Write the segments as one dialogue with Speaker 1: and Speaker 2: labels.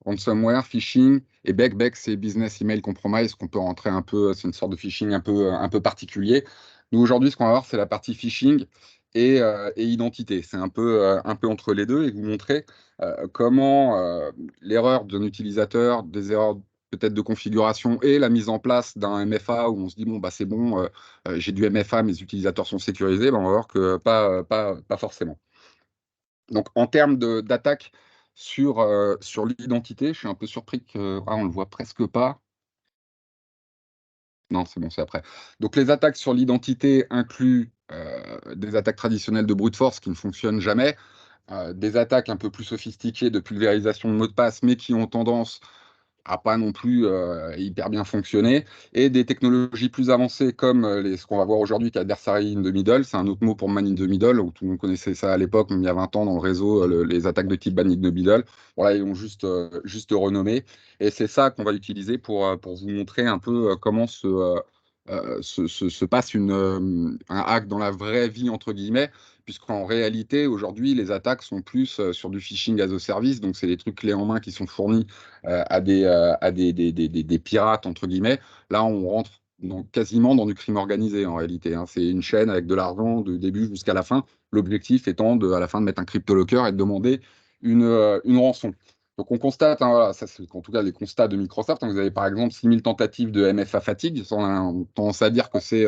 Speaker 1: ransomware, phishing, et Beck, c'est business email compromise, qu'on peut rentrer un peu, c'est une sorte de phishing un peu particulier. Nous, aujourd'hui, ce qu'on va voir, c'est la partie phishing et identité. C'est un peu entre les deux, et vous montrer comment l'erreur d'un utilisateur, des erreurs peut-être de configuration et la mise en place d'un MFA où on se dit, bon, bah, c'est bon, j'ai du MFA, mes utilisateurs sont sécurisés, bah, on va voir que pas forcément. Donc, en termes d'attaque sur l'identité, je suis un peu surpris que on le voit presque pas. Non, c'est bon, c'est après. Donc, les attaques sur l'identité incluent des attaques traditionnelles de brute force qui ne fonctionnent jamais, des attaques un peu plus sophistiquées de pulvérisation de mots de passe, mais qui ont tendance à pas non plus hyper bien fonctionner, et des technologies plus avancées comme ce qu'on va voir aujourd'hui, qui est Adversary in the Middle. C'est un autre mot pour Man in the Middle, où tout le monde connaissait ça à l'époque, même il y a 20 ans dans le réseau, les attaques de type Man in the Middle. Voilà, ils ont juste renommé, et c'est ça qu'on va utiliser pour vous montrer un peu comment se passe un hack dans la vraie vie, entre guillemets, puisqu'en réalité, aujourd'hui, les attaques sont plus sur du phishing as a service, donc c'est des trucs clés en main qui sont fournis à des pirates, entre guillemets. Là, on rentre quasiment dans du crime organisé, en réalité, hein. C'est une chaîne avec de l'argent de début jusqu'à la fin. L'objectif étant, à la fin, de mettre un crypto-locker et de demander une rançon. Donc, on constate, hein, voilà, ça c'est en tout cas les constats de Microsoft, hein. Vous avez par exemple 6000 tentatives de MFA fatigue. On a tendance à dire que c'est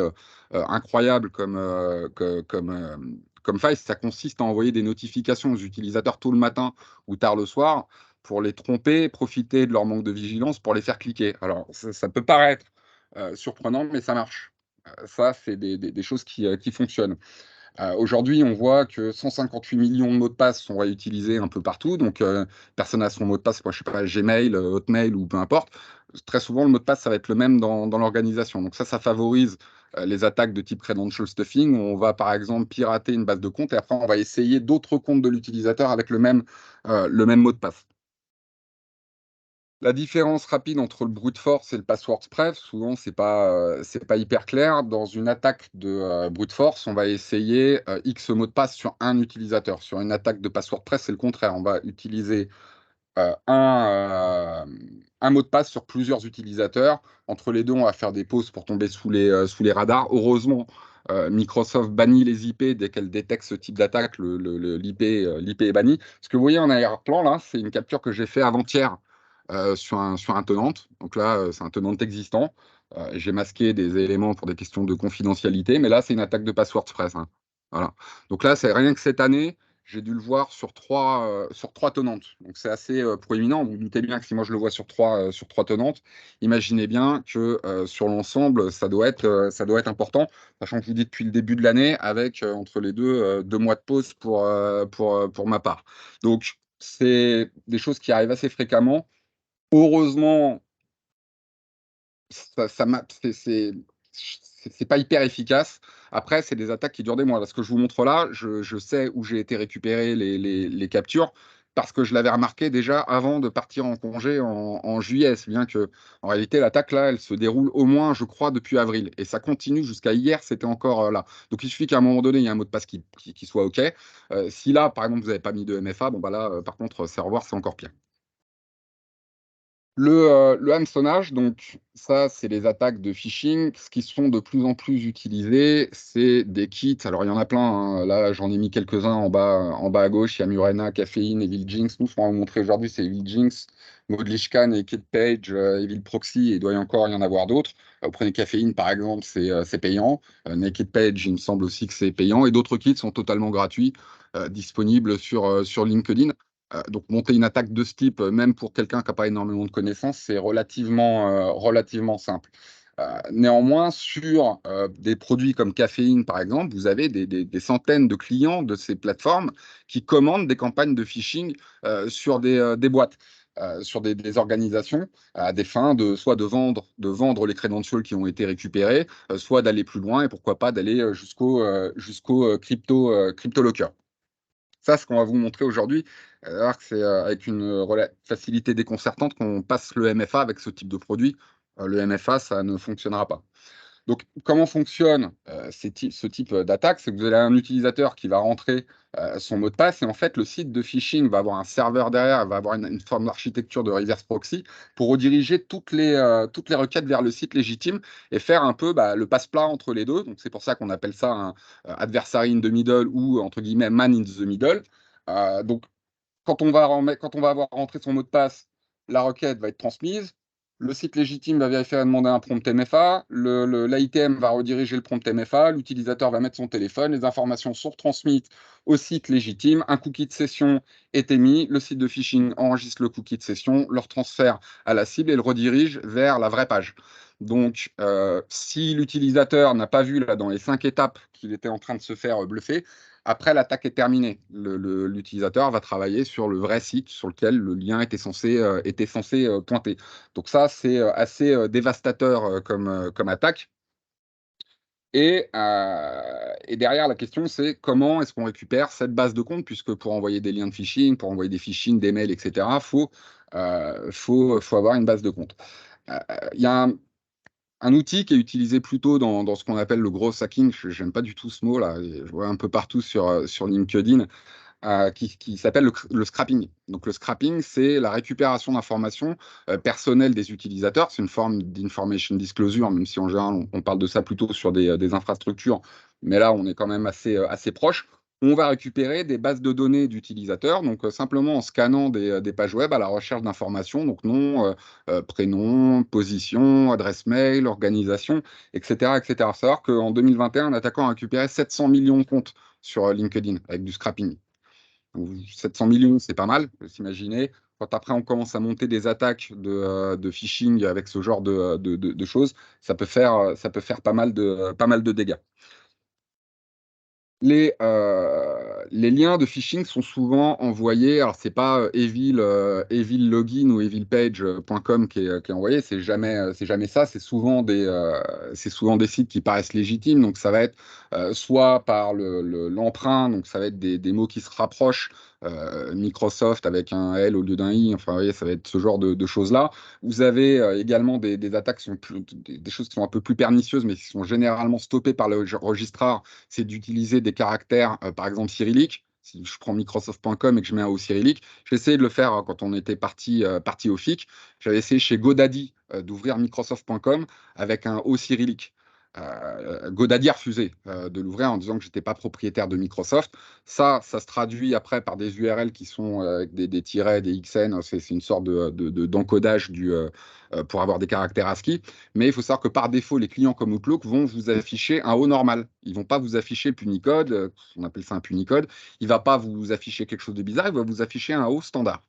Speaker 1: incroyable comme faille. Ça consiste à envoyer des notifications aux utilisateurs tôt le matin ou tard le soir pour les tromper, profiter de leur manque de vigilance pour les faire cliquer. Alors, ça peut paraître surprenant, mais ça marche. Ça, c'est des choses qui fonctionnent. Aujourd'hui, on voit que 158 millions de mots de passe sont réutilisés un peu partout. Donc, personne n'a son mot de passe, moi, je sais pas, Gmail, Hotmail ou peu importe. Très souvent, le mot de passe, ça va être le même dans l'organisation. Donc, ça favorise les attaques de type credential stuffing, où on va, par exemple, pirater une base de comptes et après, on va essayer d'autres comptes de l'utilisateur avec le même mot de passe. La différence rapide entre le brute force et le password spread, souvent, c'est pas hyper clair. Dans une attaque de brute force, on va essayer X mot de passe sur un utilisateur. Sur une attaque de password press, c'est le contraire. On va utiliser un mot de passe sur plusieurs utilisateurs. Entre les deux, on va faire des pauses pour tomber sous les radars. Heureusement, Microsoft bannit les IP dès qu'elle détecte ce type d'attaque. L'IP est banni. Ce que vous voyez en arrière-plan, là, c'est une capture que j'ai fait avant-hier sur un tenant. Donc là, c'est un tenant existant. J'ai masqué des éléments pour des questions de confidentialité, mais là, c'est une attaque de password press, hein. Voilà. Donc là, c'est rien que cette année, j'ai dû le voir sur trois tenantes. Donc c'est assez proéminent. Vous vous doutez bien que si moi je le vois sur trois tenantes, imaginez bien que sur l'ensemble, ça doit être important, sachant que je vous dis depuis le début de l'année, avec entre les deux, 2 mois de pause pour ma part. Donc c'est des choses qui arrivent assez fréquemment. Heureusement, c'est pas hyper efficace. Après, c'est des attaques qui durent des mois. Là, ce que je vous montre là, je sais où j'ai été récupérer les captures parce que je l'avais remarqué déjà avant de partir en congé en juillet. C'est bien que, en réalité, l'attaque là, elle se déroule au moins, je crois, depuis avril. Et ça continue jusqu'à hier, c'était encore là. Donc, il suffit qu'à un moment donné, il y ait un mot de passe qui soit OK. Si là, par exemple, vous n'avez pas mis de MFA, bon, bah là, par contre, c'est au revoir, c'est encore pire. Le hameçonnage, donc ça, c'est les attaques de phishing. Ce qui sont de plus en plus utilisés, c'est des kits. Alors, il y en a plein, hein. Là, j'en ai mis quelques-uns en bas à gauche. Il y a Murena, Caféine, Evil Jinx. Nous, ce qu'on va vous montrer aujourd'hui, c'est Evil Jinx, Modlishkan, Naked Page, Evil Proxy, et il doit y en avoir d'autres. Vous prenez Caféine, par exemple, c'est payant. Naked Page, il me semble aussi que c'est payant. Et d'autres kits sont totalement gratuits, disponibles sur LinkedIn. Donc, monter une attaque de ce type, même pour quelqu'un qui n'a pas énormément de connaissances, c'est relativement simple. Néanmoins, sur des produits comme Caféine, par exemple, vous avez des centaines de clients de ces plateformes qui commandent des campagnes de phishing sur des boîtes, sur des organisations, à des fins soit de vendre les credentials qui ont été récupérés, soit d'aller plus loin et pourquoi pas d'aller jusqu'au crypto-locker. Ça, ce qu'on va vous montrer aujourd'hui, alors que c'est avec une facilité déconcertante qu'on passe le MFA avec ce type de produit. Le MFA, ça ne fonctionnera pas. Donc, comment fonctionne ce type d'attaque? C'est que vous avez un utilisateur qui va rentrer son mot de passe et en fait, le site de phishing va avoir un serveur derrière, va avoir une forme d'architecture de reverse proxy pour rediriger toutes les requêtes vers le site légitime et faire un peu le passe-plat entre les deux. Donc, c'est pour ça qu'on appelle ça un adversary in the middle ou entre guillemets man in the middle. Donc, quand on va avoir rentré son mot de passe, la requête va être transmise. Le site légitime va vérifier, va demander un prompt MFA. L'ITM va rediriger le prompt MFA. L'utilisateur va mettre son téléphone. Les informations sont transmises au site légitime. Un cookie de session est émis. Le site de phishing enregistre le cookie de session, le transfère à la cible et le redirige vers la vraie page. Donc, si l'utilisateur n'a pas vu là, dans les 5 étapes qu'il était en train de se faire bluffer, après, l'attaque est terminée. L'utilisateur va travailler sur le vrai site sur lequel le lien était censé pointer. Donc ça, c'est assez dévastateur comme attaque. Et derrière, la question, c'est comment est-ce qu'on récupère cette base de compte, puisque pour envoyer des liens de phishing, pour envoyer des phishing, des mails, etc., faut avoir une base de compte. Il y a un outil qui est utilisé plutôt dans ce qu'on appelle le gros hacking. J'aime pas du tout ce mot là. Je vois un peu partout sur LinkedIn qui s'appelle le scrapping. Donc le scrapping, c'est la récupération d'informations personnelles des utilisateurs. C'est une forme d'information disclosure, même si en général on parle de ça plutôt sur des infrastructures. Mais là, on est quand même assez proche. On va récupérer des bases de données d'utilisateurs, donc simplement en scannant des pages web à la recherche d'informations, donc nom, prénom, position, adresse mail, organisation, etc. etc. Savoir qu'en 2021, un attaquant a récupéré 700 millions de comptes sur LinkedIn avec du scrapping. 700 millions, c'est pas mal, vous imaginez. Quand après on commence à monter des attaques de phishing avec ce genre de choses, ça peut faire pas mal de dégâts. Les liens de phishing sont souvent envoyés. Alors, c'est pas evil login ou evilpage.com qui est envoyé. C'est jamais ça. C'est souvent des sites qui paraissent légitimes. Donc, ça va être soit par l'emprunt. Donc, ça va être des mots qui se rapprochent. Microsoft avec un L au lieu d'un I. Enfin, vous voyez, ça va être ce genre de choses-là. Vous avez également des attaques qui sont des choses qui sont un peu plus pernicieuses, mais qui sont généralement stoppées par le registrar, c'est d'utiliser des caractères, par exemple cyrilliques. Si je prends Microsoft.com et que je mets un O cyrillique, j'ai essayé de le faire quand on était parti au FIC. J'avais essayé chez GoDaddy d'ouvrir Microsoft.com avec un O cyrillique. GoDaddy a refusé de l'ouvrir en disant que j'étais pas propriétaire de Microsoft. Ça se traduit après par des URL qui sont avec des tirets, des XN. C'est une sorte d'encodage pour avoir des caractères ASCII. Mais il faut savoir que par défaut, les clients comme Outlook vont vous afficher un haut normal. Ils ne vont pas vous afficher le punicode, on appelle ça un punicode. Il ne va pas vous afficher quelque chose de bizarre, il va vous afficher un haut standard.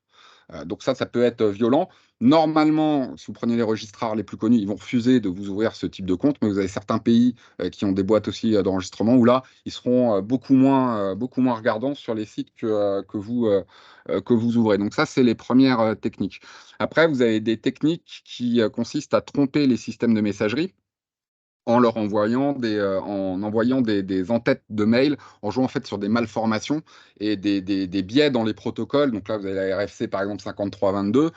Speaker 1: Donc ça peut être violent. Normalement, si vous prenez les registrars les plus connus, ils vont refuser de vous ouvrir ce type de compte, mais vous avez certains pays qui ont des boîtes aussi d'enregistrement où là, ils seront beaucoup moins regardants sur les sites que vous ouvrez. Donc ça, c'est les premières techniques. Après, vous avez des techniques qui consistent à tromper les systèmes de messagerie en envoyant des en-têtes de mail, en jouant en fait sur des malformations et des biais dans les protocoles. Donc là, vous avez la RFC par exemple 5322.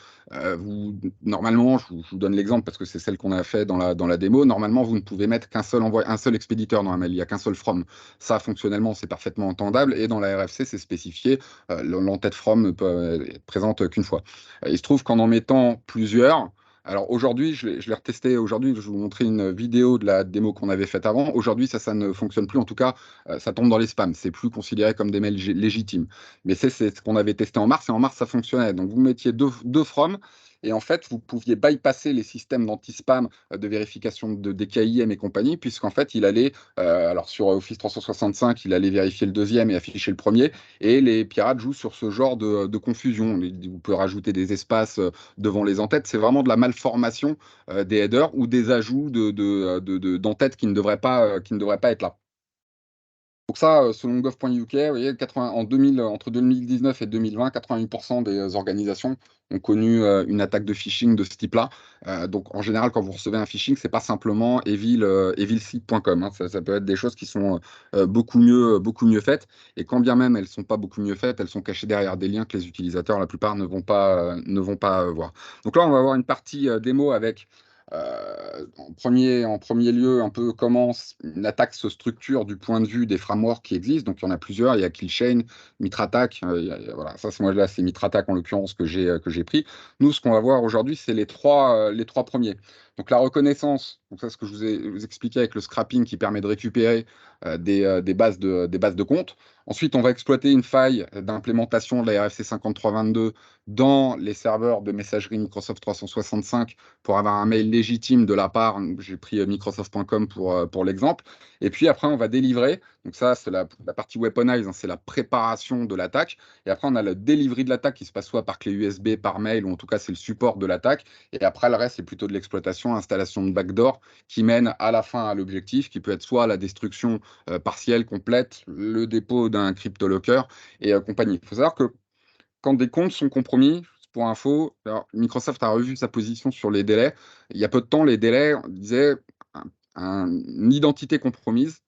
Speaker 1: Normalement, je vous donne l'exemple parce que c'est celle qu'on a fait dans la démo. Normalement, vous ne pouvez mettre un seul expéditeur dans un mail. Il n'y a qu'un seul from. Ça, fonctionnellement, c'est parfaitement entendable. Et dans la RFC, c'est spécifié. L'en-tête from ne peut être présente qu'une fois. Il se trouve qu'en mettant plusieurs, alors aujourd'hui, je l'ai retesté aujourd'hui, je vais vous montrer une vidéo de la démo qu'on avait faite avant. Aujourd'hui, ça ne fonctionne plus. En tout cas, ça tombe dans les spams. C'est plus considéré comme des mails légitimes. Mais c'est ce qu'on avait testé en mars et en mars, ça fonctionnait. Donc vous mettiez deux from et en fait, vous pouviez bypasser les systèmes d'anti-spam de vérification de DKIM et compagnie, puisqu'en fait, il allait, alors sur Office 365, il allait vérifier le deuxième et afficher le premier. Et les pirates jouent sur ce genre de confusion. Vous pouvez rajouter des espaces devant les en-têtes. C'est vraiment de la malformation des headers ou des ajouts d'en-têtes qui ne devraient pas être là. Donc ça, selon gov.uk, vous voyez, entre 2019 et 2020, 88% des organisations ont connu une attaque de phishing de ce type-là. Donc en général, quand vous recevez un phishing, c'est pas simplement evilsite.com, hein. Ça peut être des choses qui sont beaucoup mieux faites. Et quand bien même elles sont pas beaucoup mieux faites, elles sont cachées derrière des liens que les utilisateurs, la plupart, ne vont pas voir. Donc là, on va avoir une partie démo avec En premier lieu, un peu comment une attaque se structure du point de vue des frameworks qui existent. Donc, il y en a plusieurs. Il y a Killchain, Mitrattack. Voilà, ça, moi, là, c'est Mitrattack en l'occurrence que j'ai pris. Nous, ce qu'on va voir aujourd'hui, c'est les trois premiers. Donc, la reconnaissance, donc ça, ce que vous expliquais avec le scrapping qui permet de récupérer des bases de compte. Ensuite, on va exploiter une faille d'implémentation de la RFC 5322 dans les serveurs de messagerie Microsoft 365 pour avoir un mail légitime de la part, j'ai pris Microsoft.com pour l'exemple, et puis après on va délivrer, donc ça c'est la partie weaponize, hein, c'est la préparation de l'attaque, et après on a le delivery de l'attaque qui se passe soit par clé USB, par mail, ou en tout cas c'est le support de l'attaque, et après le reste c'est plutôt de l'exploitation, installation de backdoor, qui mène à la fin à l'objectif, qui peut être soit la destruction partielle, complète, le dépôt d'un cryptolocker, et compagnie. Il faut savoir que quand des comptes sont compromis, pour info, alors, Microsoft a revu sa position sur les délais. Il y a peu de temps, les délais, on disait une identité compromise,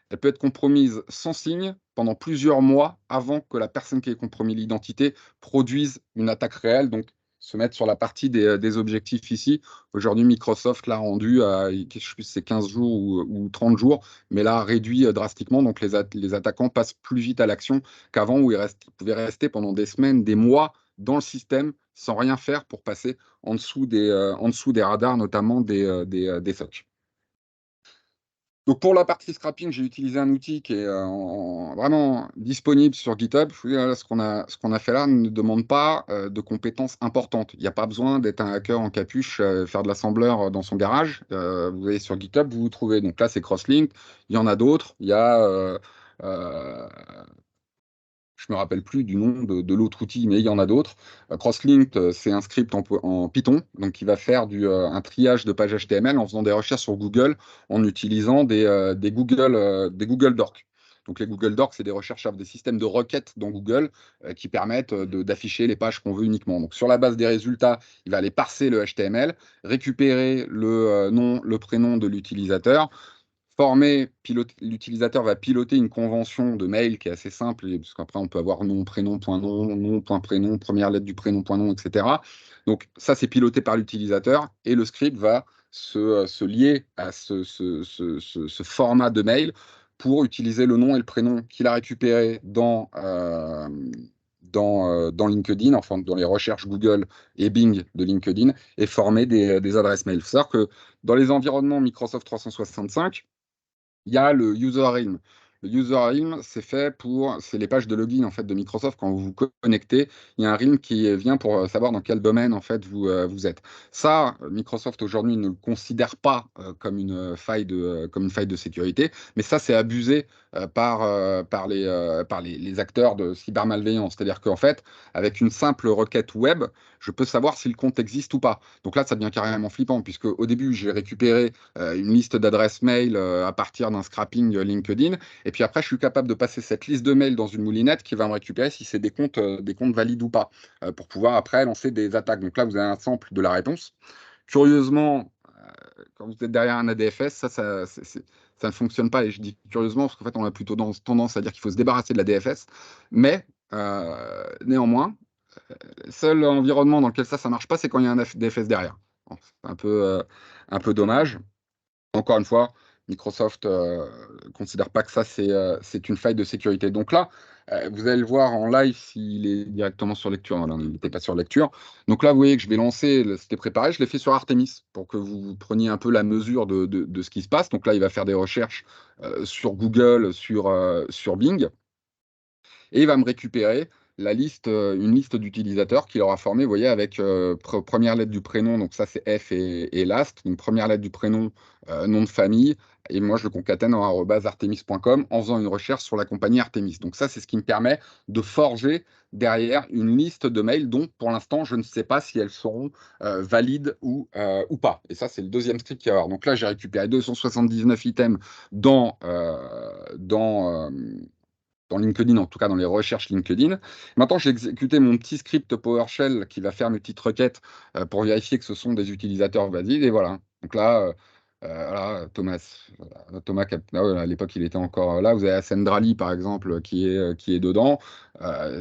Speaker 1: elle peut être compromise sans signe pendant plusieurs mois avant que la personne qui ait compromis l'identité produise une attaque réelle. Donc, se mettre sur la partie des objectifs ici. Aujourd'hui, Microsoft l'a rendu à, je sais plus si c'est 15 jours ou 30 jours, mais là, réduit drastiquement. Donc, les attaquants passent plus vite à l'action qu'avant, où ils pouvaient rester pendant des semaines, des mois dans le système sans rien faire pour passer en dessous des radars, notamment des SOC. Donc pour la partie scrapping, j'ai utilisé un outil qui est vraiment disponible sur GitHub. Je vous dis, ce qu'on a fait là ne demande pas de compétences importantes. Il n'y a pas besoin d'être un hacker en capuche, faire de l'assembleur dans son garage. Vous allez sur GitHub, vous vous trouvez. Donc là, c'est Crosslink. Il y en a d'autres. Il y a euh, je me rappelle plus du nom de l'autre outil, mais il y en a d'autres. Crosslinked, c'est un script en Python, donc qui va faire un triage de pages HTML en faisant des recherches sur Google, en utilisant des Google Docs. Donc les Google Docs, c'est des recherches, des systèmes de requêtes dans Google qui permettent d'afficher les pages qu'on veut uniquement. Donc sur la base des résultats, il va aller parser le HTML, récupérer le nom, le prénom de l'utilisateur, l'utilisateur va piloter une convention de mail qui est assez simple, parce qu'après on peut avoir nom, prénom, point nom, nom, point prénom, première lettre du prénom, point nom, etc. Donc ça, c'est piloté par l'utilisateur et le script va se lier à ce format de mail pour utiliser le nom et le prénom qu'il a récupéré dans LinkedIn, enfin dans les recherches Google et Bing de LinkedIn, et former des adresses mail. Il faut savoir que dans les environnements Microsoft 365, il y a le user realm. Le user realm, c'est les pages de login en fait de Microsoft quand vous vous connectez. Il y a un realm qui vient pour savoir dans quel domaine en fait vous êtes. Ça, Microsoft aujourd'hui ne le considère pas comme une faille de sécurité, mais ça c'est abusé par les acteurs de cybermalveillance. C'est-à-dire qu'en fait, avec une simple requête web, je peux savoir si le compte existe ou pas. Donc là, ça devient carrément flippant puisque au début, j'ai récupéré une liste d'adresses mail à partir d'un scrapping LinkedIn. Et puis après, je suis capable de passer cette liste de mails dans une moulinette qui va me récupérer si c'est des comptes valides ou pas, pour pouvoir après lancer des attaques. Donc là, vous avez un sample de la réponse. Curieusement, quand vous êtes derrière un ADFS, ça ne fonctionne pas. Et je dis curieusement parce qu'en fait, on a plutôt tendance à dire qu'il faut se débarrasser de la DFS. Mais néanmoins, le seul environnement dans lequel ça marche pas, c'est quand il y a un DFS derrière. Bon, c'est un peu dommage. Encore une fois, Microsoft considère pas que ça, c'est une faille de sécurité. Donc là, vous allez le voir en live s'il est directement sur lecture. Voilà, il n'était pas sur lecture. Donc là, vous voyez que je vais lancer, c'était préparé, je l'ai fait sur Artemis pour que vous preniez un peu la mesure de ce qui se passe. Donc là, il va faire des recherches sur Google, sur Bing et il va me récupérer une liste d'utilisateurs qu'il aura formée, vous voyez, avec première lettre du prénom, donc ça c'est F et last, une première lettre du prénom, nom de famille, et moi je le concatène en @artemis.com en faisant une recherche sur la compagnie Artemis. Donc ça, c'est ce qui me permet de forger derrière une liste de mails dont pour l'instant je ne sais pas si elles seront valides ou pas. Et ça, c'est le deuxième script qu'il va y avoir. Donc là, j'ai récupéré 279 items dans LinkedIn, en tout cas dans les recherches LinkedIn. Maintenant, j'ai exécuté mon petit script PowerShell qui va faire mes petites requêtes pour vérifier que ce sont des utilisateurs valides. Et voilà. Donc là, voilà, Thomas à l'époque, il était encore là. Vous avez Ascendrali, par exemple, qui est dedans.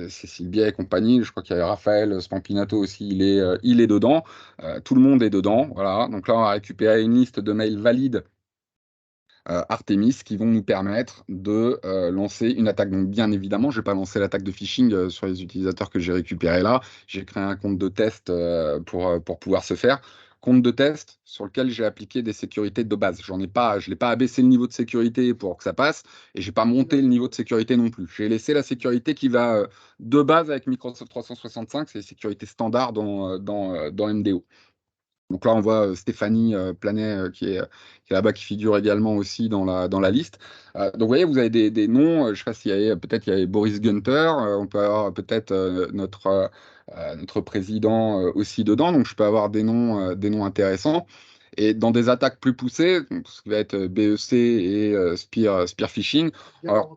Speaker 1: Cécile Biet et compagnie. Je crois qu'il y a Raphaël Spampinato aussi, il est dedans. Tout le monde est dedans. Voilà. Donc là, on va récupérer une liste de mails valides Artemis qui vont nous permettre de lancer une attaque. Donc bien évidemment, je ne vais pas lancer l'attaque de phishing sur les utilisateurs que j'ai récupérés là. J'ai créé un compte de test pour pouvoir se faire. Compte de test sur lequel j'ai appliqué des sécurités de base. Je l'ai pas abaissé le niveau de sécurité pour que ça passe et j'ai pas monté le niveau de sécurité non plus. J'ai laissé la sécurité qui va de base avec Microsoft 365, c'est les sécurités standards dans MDO. Donc là, on voit Stéphanie Planet qui est là-bas, qui figure également aussi dans la liste. Donc vous voyez, vous avez des noms, je ne sais pas s'il y avait, peut-être il y avait Boris Gunther, on peut avoir peut-être notre président aussi dedans, donc je peux avoir des noms intéressants. Et dans des attaques plus poussées, donc ce qui va être BEC et spear phishing, alors,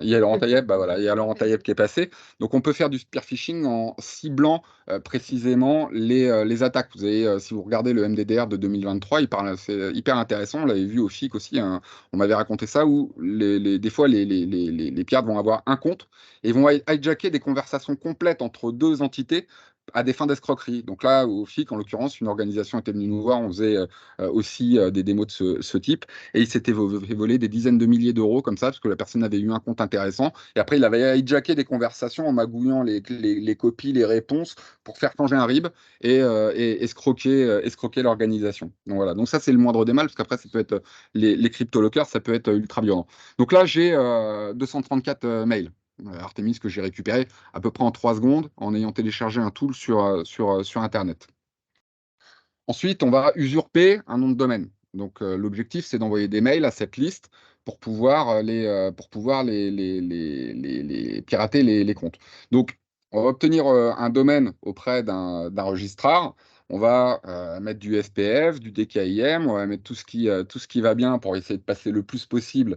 Speaker 1: il y a Laurent Tailleb, bah voilà, il y a Laurent Tailleb qui est passé. Donc on peut faire du spear phishing en ciblant précisément les attaques. Vous avez, si vous regardez le MDDR de 2023, c'est hyper intéressant. On l'avait vu au FIC aussi, hein, on m'avait raconté ça, où des fois les pirates vont avoir un compte et vont hijacker des conversations complètes entre deux entités à des fins d'escroquerie. Donc là, au FIC, en l'occurrence, une organisation était venue nous voir, on faisait aussi des démos de ce type, et il s'était fait voler des dizaines de milliers d'euros comme ça, parce que la personne avait eu un compte intéressant, et après il avait hijacké des conversations en magouillant les copies, les réponses, pour faire changer un RIB et escroquer l'organisation. Donc voilà, donc ça c'est le moindre des mal, parce qu'après ça peut être les crypto-lockers, ça peut être ultra violent. Donc là j'ai 234 mails. Artemis que j'ai récupéré à peu près en 3 secondes en ayant téléchargé un tool sur Internet. Ensuite, on va usurper un nom de domaine. Donc, l'objectif, c'est d'envoyer des mails à cette liste pour pouvoir les pirater les comptes. Donc, on va obtenir un domaine auprès d'un registrar. On va mettre du SPF, du DKIM, on va mettre tout ce qui va bien pour essayer de passer le plus possible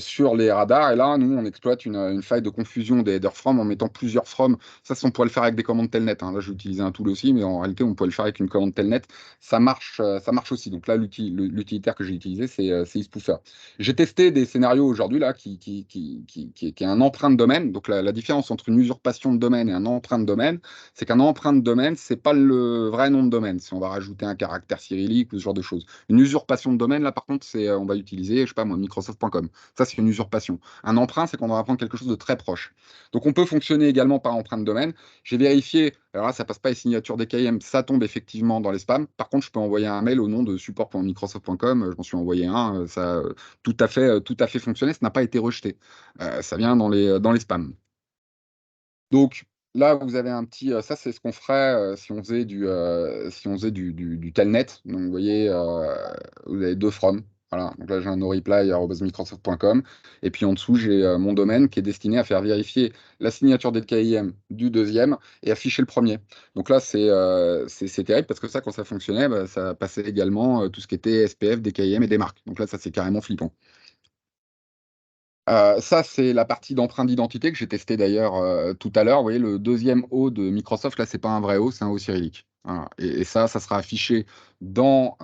Speaker 1: sur les radars. Et là, nous, on exploite une faille de confusion des headers from en mettant plusieurs from. Ça, on pourrait le faire avec des commandes telnet. Hein. Là, j'ai utilisé un tool aussi, mais en réalité, on pourrait le faire avec une commande telnet. Ça marche aussi. Donc là, l'utilitaire que j'ai utilisé, c'est eSpoofer. J'ai testé des scénarios aujourd'hui là qui est un emprunt de domaine. Donc la différence entre une usurpation de domaine et un emprunt de domaine, c'est qu'un emprunt de domaine, c'est pas le vrai nom de domaine. Si on va rajouter un caractère cyrillique ou ce genre de choses. Une usurpation de domaine, là par contre, on va utiliser, je sais pas moi, Microsoft.com. Ça, c'est une usurpation. Un emprunt, c'est qu'on va prendre quelque chose de très proche. Donc on peut fonctionner également par emprunt de domaine. J'ai vérifié, alors là, ça passe pas les signatures DKIM, ça tombe effectivement dans les spams. Par contre, je peux envoyer un mail au nom de support.microsoft.com. Je m'en suis envoyé un, ça a tout à fait fonctionné, ça n'a pas été rejeté. Ça vient dans les spams. Donc là, vous avez un petit, ça c'est ce qu'on ferait si on faisait du telnet. Donc vous voyez, vous avez deux from. Voilà, donc là j'ai un noreply@microsoft.com et puis en dessous j'ai mon domaine qui est destiné à faire vérifier la signature d'EDKIM du deuxième et afficher le premier. Donc là c'est terrible parce que ça, quand ça fonctionnait, bah, ça passait également tout ce qui était SPF, DKIM et des marques. Donc là ça c'est carrément flippant. Ça, c'est la partie d'empreinte d'identité que j'ai testé d'ailleurs tout à l'heure. Vous voyez, le deuxième O de Microsoft, là, c'est pas un vrai O, c'est un O cyrillique. Voilà. Et ça sera affiché dans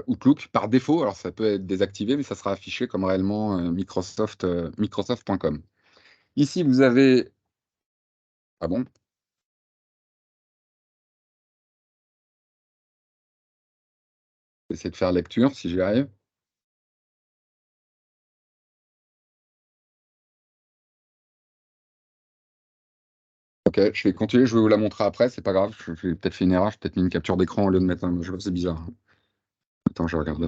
Speaker 1: Outlook par défaut. Alors, ça peut être désactivé, mais ça sera affiché comme réellement Microsoft.com. Ici, vous avez. Ah bon? Je vais essayer de faire lecture si j'y arrive. Ok, je vais continuer, je vais vous la montrer après, c'est pas grave. J'ai peut-être fait une erreur, j'ai peut-être mis une capture d'écran au lieu de mettre un. Je sais pas, c'est bizarre. Attends, je regarde. Je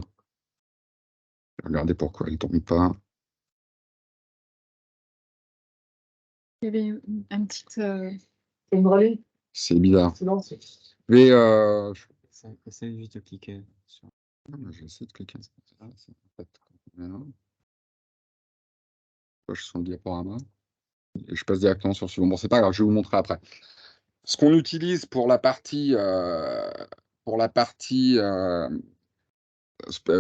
Speaker 1: vais regarder pourquoi elle ne tombe pas.
Speaker 2: Il y avait un petit.
Speaker 1: C'est bizarre. Mais
Speaker 3: Essaye juste de cliquer sur.
Speaker 1: je vais essayer de cliquer. Je suis sur le diaporama. Et je passe directement sur suivant. Bon, c'est pas grave, je vais vous montrer après. Ce qu'on utilise pour la partie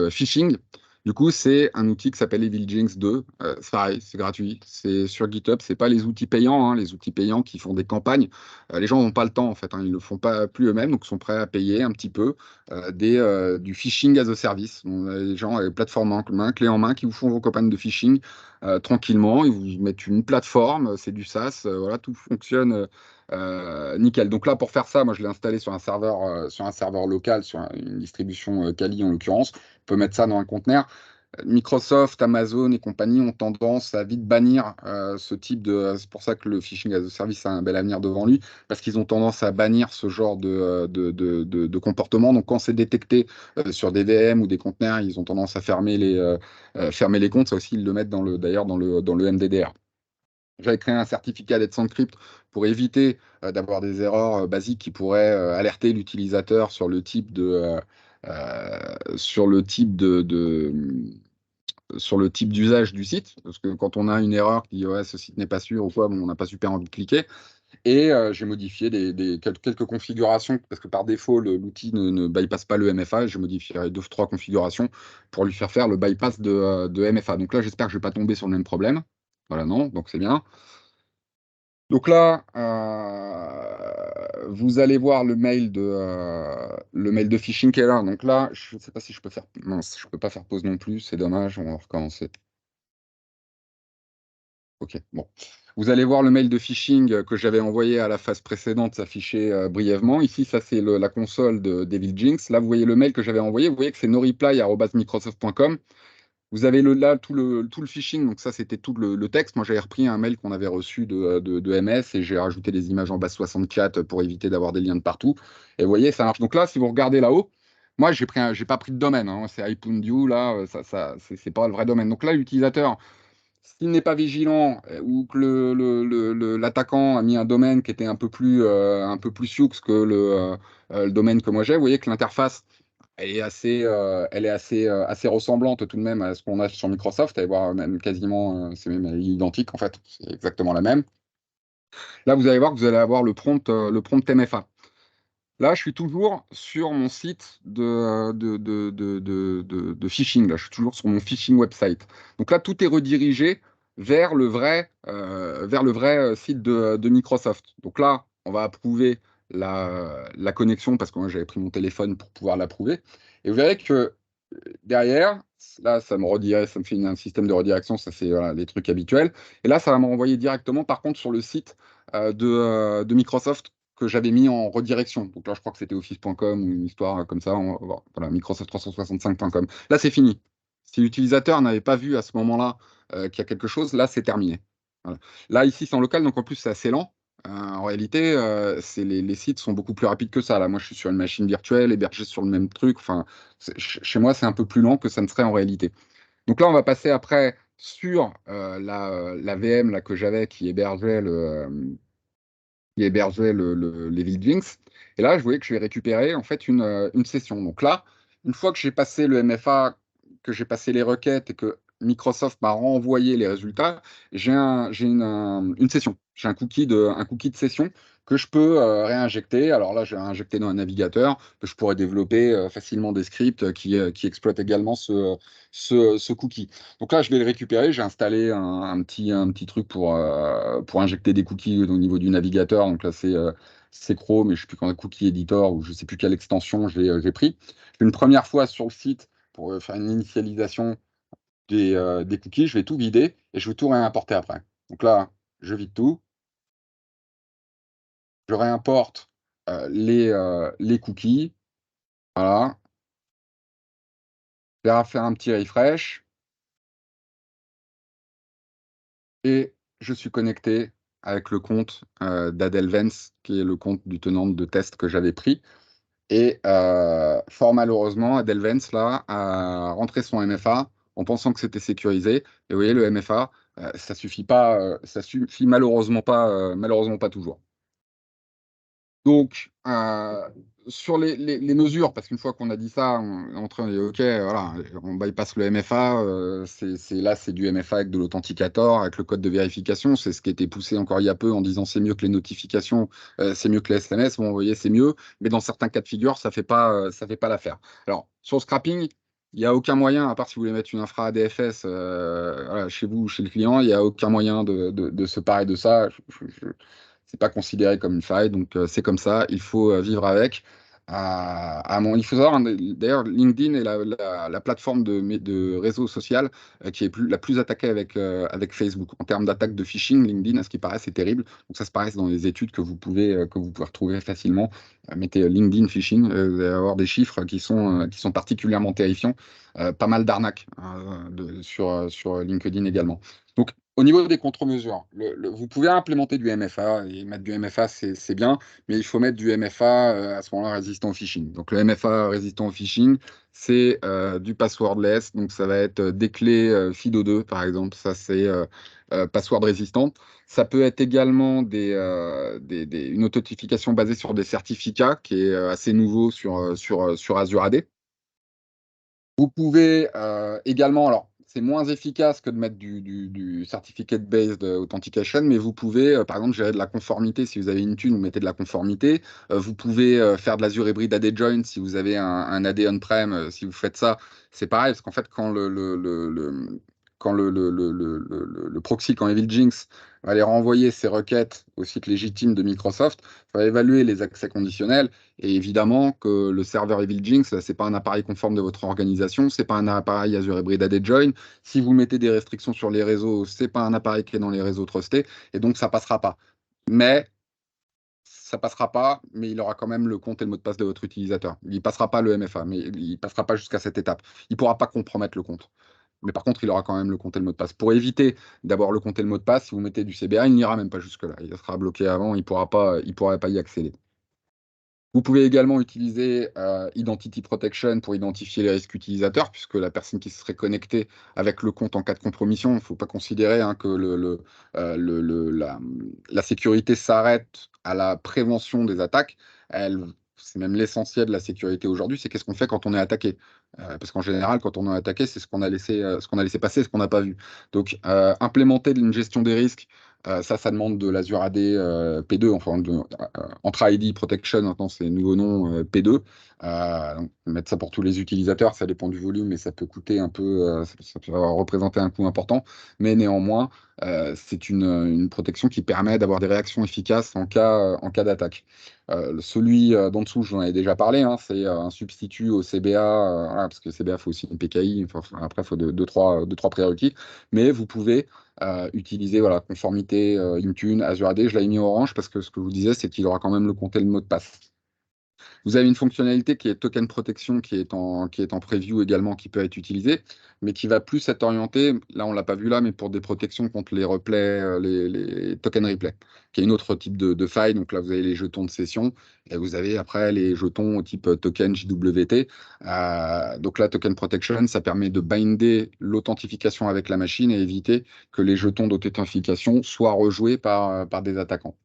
Speaker 1: phishing, Du coup, c'est un outil qui s'appelle EvilJinx 2. C'est pareil, c'est gratuit. C'est sur GitHub. C'est pas les outils payants, hein, les outils payants qui font des campagnes. Les gens n'ont pas le temps, en fait, hein, ils ne le font pas plus eux-mêmes, donc ils sont prêts à payer un petit peu du phishing as a service. On a des gens avec plateforme en main, clé en main, qui vous font vos campagnes de phishing tranquillement. Ils vous mettent une plateforme, c'est du SaaS, voilà, tout fonctionne nickel. Donc là, pour faire ça, moi, je l'ai installé sur un serveur local, sur une distribution Kali en l'occurrence. On peut mettre ça dans un conteneur. Microsoft, Amazon et compagnie ont tendance à vite bannir ce type de. C'est pour ça que le phishing as a service a un bel avenir devant lui, parce qu'ils ont tendance à bannir ce genre de comportement. Donc, quand c'est détecté sur des VM ou des conteneurs, ils ont tendance à fermer les comptes. Ça aussi, ils le mettent d'ailleurs dans le MDDR. J'avais créé un certificat d'être encrypt pour éviter d'avoir des erreurs basiques qui pourraient alerter l'utilisateur sur le type sur le type d'usage du site. Parce que quand on a une erreur qui dit ouais, ce site n'est pas sûr ou quoi, bon, on n'a pas super envie de cliquer. Et j'ai modifié quelques configurations parce que par défaut, l'outil ne bypasse pas le MFA. J'ai modifié deux ou trois configurations pour lui faire le bypass de MFA. Donc là, j'espère que je ne vais pas tomber sur le même problème. Voilà, non, donc c'est bien. Donc là, vous allez voir le mail de phishing qui est là. Donc là, je ne sais pas si je peux faire. Mince, je peux pas faire pause non plus, c'est dommage, on va recommencer. Ok, bon. Vous allez voir le mail de phishing que j'avais envoyé à la phase précédente s'afficher brièvement. Ici, ça c'est la console de DevilJinx. Là, vous voyez le mail que j'avais envoyé. Vous voyez que c'est noreply@microsoft.com. Vous avez là tout le phishing, donc ça c'était tout le texte. Moi j'avais repris un mail qu'on avait reçu de MS et j'ai rajouté des images en base 64 pour éviter d'avoir des liens de partout. Et vous voyez, ça marche. Donc là, si vous regardez là-haut, moi j'ai pas pris de domaine, hein. C'est iPoonview, là, c'est pas le vrai domaine. Donc là, l'utilisateur, s'il n'est pas vigilant ou que l'attaquant a mis un domaine qui était un peu plus sioux que le domaine que moi j'ai, vous voyez que l'interface elle est assez ressemblante tout de même à ce qu'on a sur Microsoft. Allez voir, même quasiment, c'est même identique en fait, c'est exactement la même. Là, vous allez voir que vous allez avoir le prompt MFA. Là, je suis toujours sur mon site de phishing. Là, je suis toujours sur mon phishing website. Donc là, tout est redirigé vers le vrai site de Microsoft. Donc là, on va approuver la connexion parce que moi, j'avais pris mon téléphone pour pouvoir l'approuver. Et vous verrez que derrière, là, ça me fait un système de redirection, ça c'est voilà, les trucs habituels. Et là, ça va me renvoyer directement, par contre, sur le site de Microsoft que j'avais mis en redirection. Donc là, je crois que c'était office.com ou une histoire comme ça. Voilà, Microsoft365.com. Là, c'est fini. Si l'utilisateur n'avait pas vu à ce moment-là qu'il y a quelque chose, là, c'est terminé. Voilà. Là, ici, c'est en local, donc en plus, c'est assez lent. En réalité, les sites sont beaucoup plus rapides que ça. Là, moi, je suis sur une machine virtuelle, hébergée sur le même truc. Enfin, chez moi, c'est un peu plus lent que ça ne serait en réalité. Donc là, on va passer après sur la VM là, que j'avais qui hébergeait les Jinx. Et là, je voyais que je vais récupérer en fait une session. Donc là, une fois que j'ai passé le MFA, que j'ai passé les requêtes et que Microsoft m'a renvoyé les résultats, j'ai une session. J'ai un cookie de session que je peux réinjecter. Alors là, j'ai injecté dans un navigateur que je pourrais développer facilement des scripts qui exploitent également ce cookie. Donc là, je vais le récupérer. J'ai installé un petit truc pour injecter des cookies au niveau du navigateur. Donc là, c'est Chrome, mais je ne sais plus quand Cookie Editor ou je ne sais plus quelle extension j'ai pris. Une première fois sur le site pour faire une initialisation des cookies. Je vais tout vider et je vais tout réimporter après. Donc là, je vide tout. Je réimporte les cookies. Voilà. Je vais faire un petit refresh. Et je suis connecté avec le compte d'Adelvens, qui est le compte du tenant de test que j'avais pris. Et fort malheureusement, Adelvens, là, a rentré son MFA en pensant que c'était sécurisé. Et vous voyez, le MFA, ça suffit pas, ça suffit malheureusement pas toujours. Donc, sur les mesures, parce qu'une fois qu'on a dit ça, on est en train de dire, OK, voilà, on bypass le MFA, c'est du MFA avec de l'authenticator, avec le code de vérification, c'est ce qui a été poussé encore il y a peu en disant c'est mieux que les notifications, c'est mieux que les SMS, bon, vous voyez, c'est mieux, mais dans certains cas de figure, ça fait pas l'affaire. Alors, sur le scrapping, Il n'y a aucun moyen, à part si vous voulez mettre une infra ADFS voilà, chez vous, chez le client, il n'y a aucun moyen de se parer de ça. C'est pas considéré comme une faille, donc c'est comme ça, il faut vivre avec. Il faut savoir, hein, d'ailleurs, LinkedIn est la plateforme de réseau social qui est la plus attaquée avec Facebook. En termes d'attaque de phishing, LinkedIn, à ce qui paraît, c'est terrible. Donc ça se passe dans les études que vous pouvez retrouver facilement. Mettez LinkedIn phishing, vous allez avoir des chiffres qui sont particulièrement terrifiants. Pas mal d'arnaques hein, sur LinkedIn également. Donc, au niveau des contre-mesures, vous pouvez implémenter du MFA et mettre du MFA, c'est bien, mais il faut mettre du MFA à ce moment-là résistant au phishing. Donc, le MFA résistant au phishing, c'est du passwordless, donc ça va être des clés FIDO2 par exemple, ça c'est password résistant. Ça peut être également une authentification basée sur des certificats, qui est assez nouveau sur Azure AD. Vous pouvez également, alors c'est moins efficace que de mettre du certificate-based authentication, mais vous pouvez, par exemple, gérer de la conformité. Si vous avez une thune, vous mettez de la conformité. Vous pouvez faire de l'Azure Hybrid AD Join si vous avez un AD on-prem. Si vous faites ça, c'est pareil, parce qu'en fait, quand le proxy, quand EvilJinx va aller renvoyer ses requêtes au site légitime de Microsoft, ça va évaluer les accès conditionnels. Et évidemment que le serveur EvilJinx, c'est pas un appareil conforme de votre organisation, c'est pas un appareil Azure Hybrid AD Join. Si vous mettez des restrictions sur les réseaux, c'est pas un appareil qui est dans les réseaux trustés, et donc ça passera pas. Mais ça passera pas, mais il aura quand même le compte et le mot de passe de votre utilisateur. Il passera pas le MFA, mais il passera pas jusqu'à cette étape. Il pourra pas compromettre le compte. Mais par contre, il aura quand même le compte et le mot de passe. Pour éviter d'avoir le compte et le mot de passe, si vous mettez du CBA, il n'ira même pas jusque-là. Il sera bloqué avant, il pourra pas y accéder. Vous pouvez également utiliser Identity Protection pour identifier les risques utilisateurs, puisque la personne qui se serait connectée avec le compte en cas de compromission, il ne faut pas considérer hein, que la sécurité s'arrête à la prévention des attaques. C'est même l'essentiel de la sécurité aujourd'hui, c'est qu'est-ce qu'on fait quand on est attaqué. Parce qu'en général, quand on est attaqué, c'est ce qu'on a laissé passer, ce qu'on n'a pas vu. Donc, implémenter une gestion des risques, ça demande de l'Azure AD P2, enfin entre ID Protection, maintenant c'est le nouveau nom P2. Donc, mettre ça pour tous les utilisateurs, ça dépend du volume, mais ça peut coûter un peu, ça peut représenter un coût important. Mais néanmoins, c'est une protection qui permet d'avoir des réactions efficaces en cas d'attaque. Celui d'en dessous, j'en ai déjà parlé, hein, c'est un substitut au CBA, voilà, parce que CBA, il faut aussi une PKI, après, il faut deux, trois prérequis. Mais vous pouvez utiliser voilà, conformité Intune, Azure AD. Je l'ai mis orange parce que ce que je vous disais, c'est qu'il aura quand même le compte et le mot de passe. Vous avez une fonctionnalité qui est token protection qui est en preview également, qui peut être utilisée, mais qui va plus être orientée, là on ne l'a pas vu là, mais pour des protections contre les replays, les token replay, qui est une autre type de faille. Donc là vous avez les jetons de session et vous avez après les jetons type token JWT. Donc là, token protection, ça permet de binder l'authentification avec la machine et éviter que les jetons d'authentification soient rejoués par des attaquants.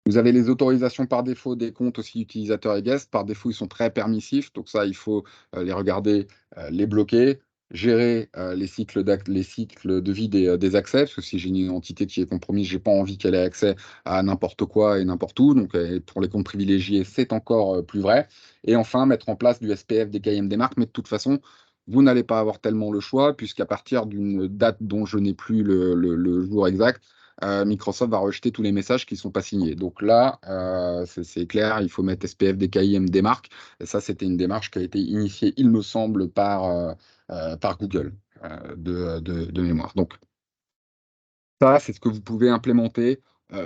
Speaker 1: Vous avez les autorisations par défaut des comptes aussi utilisateurs et guests. Par défaut, ils sont très permissifs. Donc ça, il faut les regarder, les bloquer, gérer les cycles de vie des accès. Parce que si j'ai une entité qui est compromise, j'ai pas envie qu'elle ait accès à n'importe quoi et n'importe où. Donc pour les comptes privilégiés, c'est encore plus vrai. Et enfin, mettre en place du SPF, des KM, des marques. Mais de toute façon, vous n'allez pas avoir tellement le choix, puisqu'à partir d'une date dont je n'ai plus le jour exact, Microsoft va rejeter tous les messages qui ne sont pas signés. Donc là, c'est clair, il faut mettre SPF, DKI, MDMark. Et ça, c'était une démarche qui a été initiée, il me semble, par Google de mémoire. Donc ça, c'est ce que vous pouvez implémenter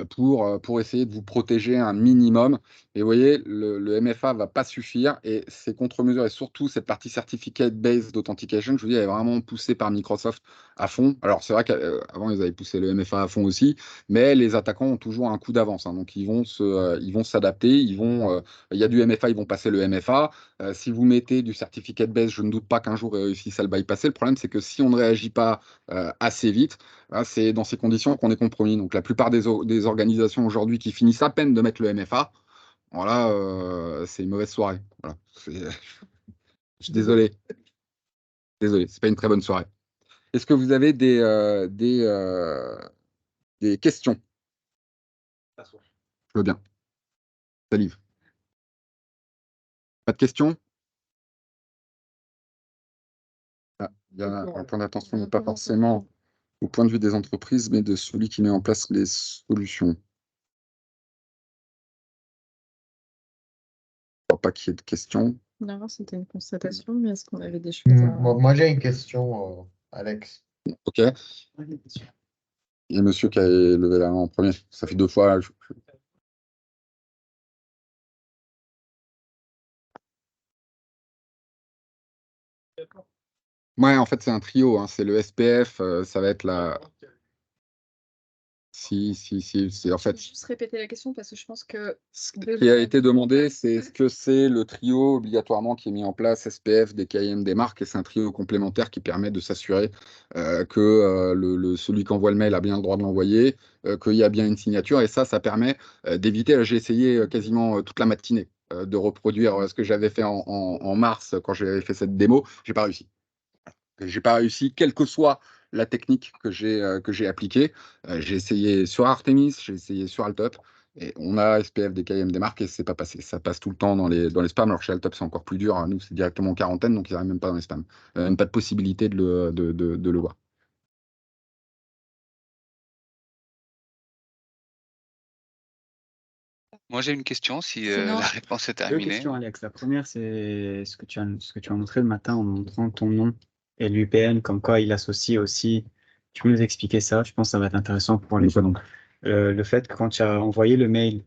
Speaker 1: pour essayer de vous protéger un minimum. Et vous voyez, le MFA ne va pas suffire et ces contre-mesures et surtout cette partie certificate-based authentication, je vous dis, elle est vraiment poussée par Microsoft à fond. Alors, c'est vrai qu'avant, ils avaient poussé le MFA à fond aussi, mais les attaquants ont toujours un coup d'avance. Hein. Donc, ils vont s'adapter. Il y a du MFA, ils vont passer le MFA. Si vous mettez du certificate-based, je ne doute pas qu'un jour, ils réussissent à le bypasser. Le problème, c'est que si on ne réagit pas assez vite, hein, c'est dans ces conditions qu'on est compromis. Donc la plupart des organisations aujourd'hui qui finissent à peine de mettre le MFA, voilà, c'est une mauvaise soirée. Voilà. Je suis désolé. Désolé, c'est pas une très bonne soirée. Est-ce que vous avez des questions? Je veux bien. Salive. Pas de questions? Il y a un point d'attention, pas forcément au point de vue des entreprises, mais de celui qui met en place les solutions. Je ne crois pas qu'il y ait de questions.
Speaker 2: Non, c'était une constatation, mais est-ce qu'on avait des choses à...
Speaker 4: Moi, j'ai une question, Alex.
Speaker 1: Ok. Il y a monsieur qui a levé la main en premier. Ça fait 2 fois. Ouais, en fait, c'est un trio. Hein. C'est le SPF, ça va être la. Si, c'est en
Speaker 2: Je vais
Speaker 1: fait.
Speaker 2: juste répéter la question parce que je pense que...
Speaker 1: Ce qui a été demandé, c'est ce que c'est le trio obligatoirement qui est mis en place, SPF, DKIM, des marques, et c'est un trio complémentaire qui permet de s'assurer que celui qui envoie le mail a bien le droit de l'envoyer, qu'il y a bien une signature, et ça permet d'éviter. Là, j'ai essayé quasiment toute la matinée de reproduire ce que j'avais fait en mars quand j'avais fait cette démo, j'ai pas réussi. J'ai pas réussi, quelle que soit la technique que j'ai appliquée. J'ai essayé sur Artemis, j'ai essayé sur Altop, et on a SPF, DKIM, des marques, et c'est pas passé. Ça passe tout le temps dans les spams, alors chez Altop, c'est encore plus dur. Hein. Nous, c'est directement en quarantaine, donc ils n'arrivent même pas dans les spams. Même pas de possibilité de le voir.
Speaker 5: Moi, j'ai une question si
Speaker 2: Sinon-
Speaker 5: la réponse est
Speaker 3: Deux
Speaker 5: terminée.
Speaker 3: questions, Alex. La première, c'est ce que tu as montré le matin en montrant ton nom et l'UPN, comme quoi il associe aussi. Tu peux nous expliquer ça? Je pense que ça va être intéressant pour les
Speaker 1: Donc,
Speaker 3: gens. Le fait que quand tu as envoyé le mail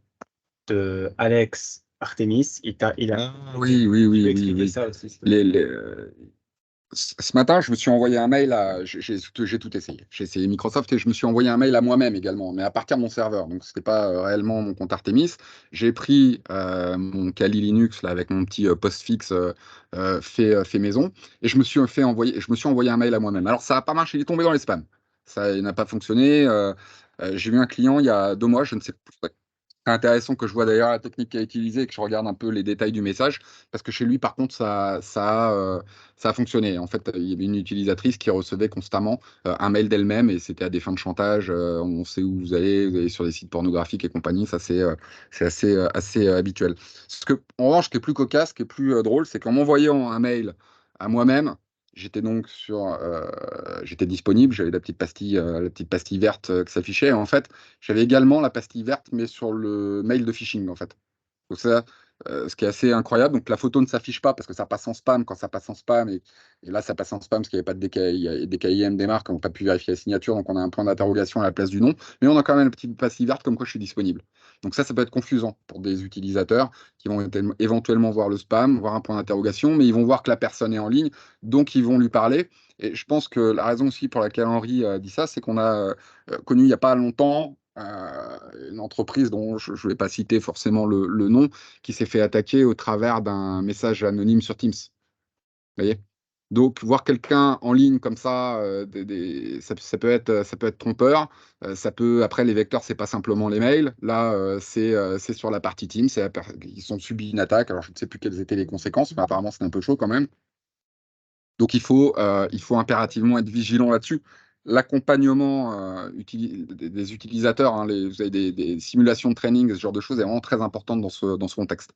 Speaker 3: de Alex Artemis, il a.
Speaker 1: oui,
Speaker 3: Tu peux
Speaker 1: oui.
Speaker 3: expliquer ça aussi, s'il te plaît.
Speaker 1: Ce matin, je me suis envoyé un mail à. J'ai tout essayé. J'ai essayé Microsoft et je me suis envoyé un mail à moi-même également, mais à partir de mon serveur. Donc, ce n'était pas réellement mon compte Artemis. J'ai pris mon Kali Linux là, avec mon petit postfix fait maison et je me suis envoyé un mail à moi-même. Alors, ça n'a pas marché, il est tombé dans les spams. Ça il n'a pas fonctionné. J'ai eu un client il y a 2 mois, je ne sais plus. C'est intéressant que je vois d'ailleurs la technique qu'il a utilisée et que je regarde un peu les détails du message, parce que chez lui, par contre, ça a fonctionné. En fait, il y avait une utilisatrice qui recevait constamment un mail d'elle-même et c'était à des fins de chantage. On sait où vous allez sur des sites pornographiques et compagnie. Ça, c'est assez habituel. En revanche, ce qui est plus cocasse, ce qui est plus drôle, c'est qu'en m'envoyant un mail à moi-même, j'étais disponible, j'avais la petite pastille verte qui s'affichait. Et en fait, j'avais également la pastille verte, mais sur le mail de phishing, en fait. Donc ça, ce qui est assez incroyable. Donc la photo ne s'affiche pas parce que ça passe en spam quand ça passe en spam. Et là, ça passe en spam parce qu'il n'y avait pas de DKIM des marques, on n'a pas pu vérifier la signature. Donc on a un point d'interrogation à la place du nom. Mais on a quand même une petite pastille verte comme quoi je suis disponible. Donc ça peut être confusant pour des utilisateurs qui vont éventuellement voir le spam, voir un point d'interrogation, mais ils vont voir que la personne est en ligne. Donc ils vont lui parler. Et je pense que la raison aussi pour laquelle Henri dit ça, c'est qu'on a connu il n'y a pas longtemps une entreprise dont je ne vais pas citer forcément le nom, qui s'est fait attaquer au travers d'un message anonyme sur Teams. Vous voyez? Donc, voir quelqu'un en ligne comme ça, ça peut être trompeur. Après, les vecteurs, c'est pas simplement les mails. Là, c'est sur la partie Teams. Ils ont subi une attaque. Alors, je ne sais plus quelles étaient les conséquences, mais apparemment, c'était un peu chaud quand même. Donc il faut impérativement être vigilant là-dessus. L'accompagnement des utilisateurs, hein, vous avez des simulations de training, ce genre de choses est vraiment très importante dans ce contexte.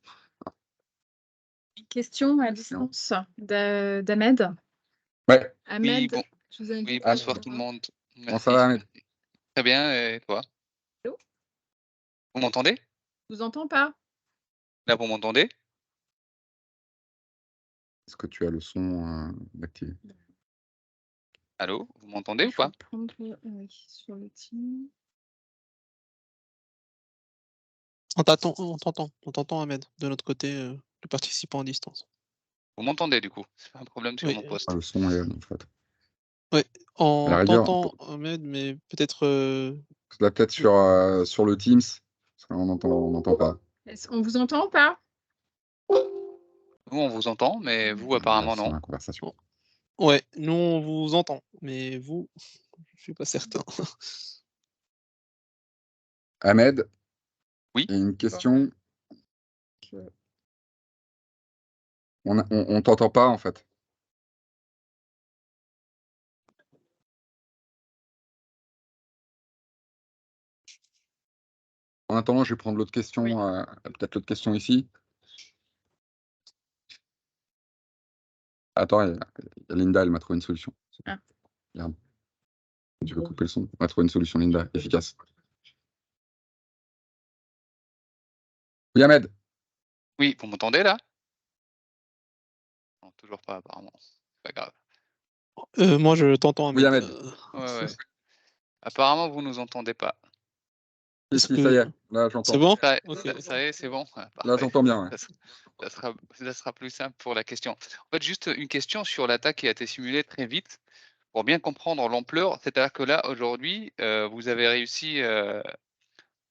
Speaker 2: Question à distance d'Ahmed.
Speaker 1: Ouais,
Speaker 2: Ahmed,
Speaker 5: bon.
Speaker 2: je vous invite
Speaker 5: Oui,
Speaker 2: à
Speaker 5: bonsoir
Speaker 2: la
Speaker 5: tout le
Speaker 2: caméra.
Speaker 5: monde.
Speaker 1: bon, ça
Speaker 5: Merci.
Speaker 1: va, Ahmed?
Speaker 5: Très bien, et toi?
Speaker 2: Allô.
Speaker 5: Vous m'entendez?
Speaker 2: Je vous entends pas.
Speaker 5: Là, vous m'entendez?
Speaker 1: Est-ce que tu as le son activé?
Speaker 5: Allô? Vous m'entendez ou
Speaker 2: Je
Speaker 5: pas?
Speaker 2: vais prendre oui, sur le team.
Speaker 6: On t'entend, Ahmed, de notre côté, le participant à distance.
Speaker 5: Vous m'entendez du coup? C'est pas un problème sur
Speaker 6: Oui,
Speaker 5: mon poste.
Speaker 1: Le son est en fait.
Speaker 6: ouais,
Speaker 1: À la
Speaker 6: on
Speaker 1: rigueur,
Speaker 6: t'entend, Ahmed, mais peut-être.
Speaker 1: là, peut-être sur le Teams, parce qu'on n'entend pas.
Speaker 2: On vous entend ou pas?
Speaker 5: Nous, on vous entend, mais vous,
Speaker 1: Là,
Speaker 5: apparemment,
Speaker 1: sur
Speaker 5: non.
Speaker 1: la conversation.
Speaker 6: Ouais, nous on vous entend, mais vous, je suis pas certain.
Speaker 1: Ahmed,
Speaker 5: Oui.
Speaker 1: il y a une question.
Speaker 2: Que-
Speaker 1: On t'entend pas en fait. En attendant, je vais prendre l'autre question,
Speaker 2: Oui.
Speaker 1: peut-être l'autre question ici. Attends, il y a Linda, elle m'a trouvé une solution.
Speaker 2: Ah.
Speaker 1: Regarde. Tu veux couper le son? Elle m'a trouvé une solution, Linda, efficace. Oui, Ahmed.
Speaker 5: Oui, vous m'entendez là? Non, toujours pas apparemment. C'est pas grave.
Speaker 6: Moi, je t'entends,
Speaker 1: Oui,
Speaker 6: Ahmed.
Speaker 1: Ahmed.
Speaker 5: Ouais. Apparemment, vous nous entendez pas.
Speaker 1: Si,
Speaker 6: Est-ce
Speaker 1: si,
Speaker 6: que-
Speaker 1: ça y est. Là, j'entends.
Speaker 6: C'est bon?
Speaker 5: Ça,
Speaker 6: Ok.
Speaker 5: ça y est, c'est bon. Ah,
Speaker 1: Là,
Speaker 5: parfait.
Speaker 1: j'entends bien. Ouais.
Speaker 5: Ça sera plus simple pour la question. En fait, juste une question sur l'attaque qui a été simulée très vite. Pour bien comprendre l'ampleur, c'est-à-dire que là, aujourd'hui, vous avez réussi,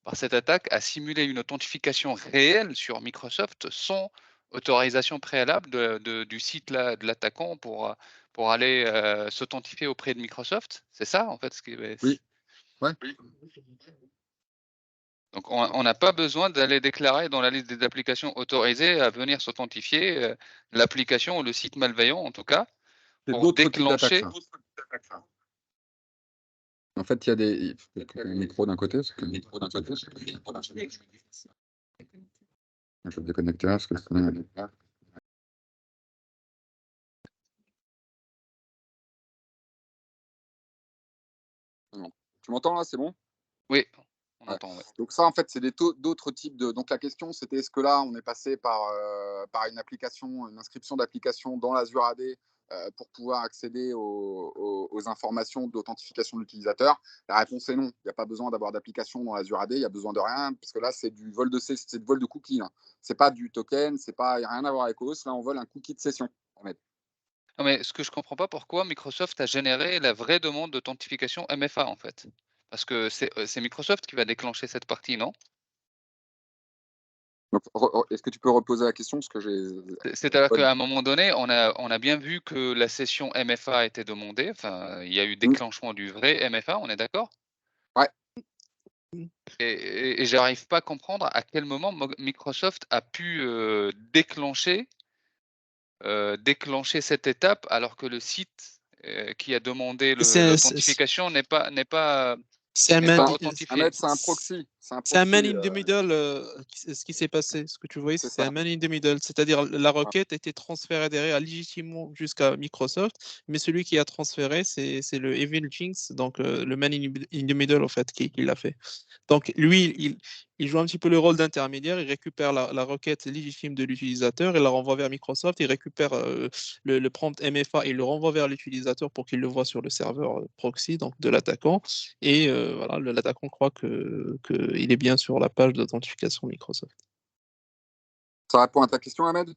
Speaker 5: par cette attaque, à simuler une authentification réelle sur Microsoft sans autorisation préalable du site là, de l'attaquant pour aller s'authentifier auprès de Microsoft. C'est ça, en fait, ce qui
Speaker 1: Oui. Ouais.
Speaker 5: Donc, on n'a pas besoin d'aller déclarer dans la liste des applications autorisées à venir s'authentifier l'application ou le site malveillant, en tout cas,
Speaker 1: C'est
Speaker 5: pour
Speaker 1: d'autres types d'attaques,
Speaker 5: déclencher.
Speaker 1: ça. En fait, il y a des. Il y a le micro d'un côté. Je vais me déconnecter là, parce que c'est. Non. Tu m'entends là, c'est bon?
Speaker 5: Oui, on
Speaker 1: Ouais.
Speaker 5: entend. Ouais.
Speaker 1: Donc ça, en fait, c'est d'autres types de. Donc la question, c'était est-ce que là, on est passé par une application, une inscription d'application dans l'Azure AD pour pouvoir accéder aux informations d'authentification de l'utilisateur? La réponse est non. Il n'y a pas besoin d'avoir d'application dans l'Azure AD. Il n'y a besoin de rien, parce que là, c'est du vol de cookies. Hein. C'est pas du token, il n'y a rien à voir avec OAuth. Là, on vole un cookie de session.
Speaker 5: Non, mais ce que je comprends pas, pourquoi Microsoft a généré la vraie demande d'authentification MFA, en fait. Parce que c'est Microsoft qui va déclencher cette partie, non?
Speaker 1: Donc, est-ce que tu peux reposer la question, parce que j'ai.
Speaker 5: C'est-à-dire qu'à un moment donné, on a bien vu que la session MFA a été demandée. Enfin, il y a eu déclenchement du vrai MFA, on est d'accord?
Speaker 1: Ouais.
Speaker 5: Et j'arrive pas à comprendre à quel moment Microsoft a pu déclencher cette étape alors que le site qui a demandé l'authentification n'est pas
Speaker 6: C'est un
Speaker 5: n'est pas
Speaker 6: man,
Speaker 5: authentifié.
Speaker 1: Ahmed, c'est un proxy.
Speaker 6: c'est un man in the middle, ce qui s'est passé. Ce que tu voyais,
Speaker 1: C'est
Speaker 6: c'est
Speaker 1: ça.
Speaker 6: un man in the middle. C'est-à-dire, la requête a été transférée derrière légitimement jusqu'à Microsoft, mais celui qui a transféré, c'est le Evil Jinx, donc le man in the middle, en fait, qui l'a fait. Donc, lui, il joue un petit peu le rôle d'intermédiaire, il récupère la requête légitime de l'utilisateur et la renvoie vers Microsoft, il récupère le prompt MFA et il le renvoie vers l'utilisateur pour qu'il le voit sur le serveur proxy, donc de l'attaquant. Et voilà, l'attaquant croit qu'il est bien sur la page d'authentification Microsoft.
Speaker 1: Ça répond à ta question, Ahmed?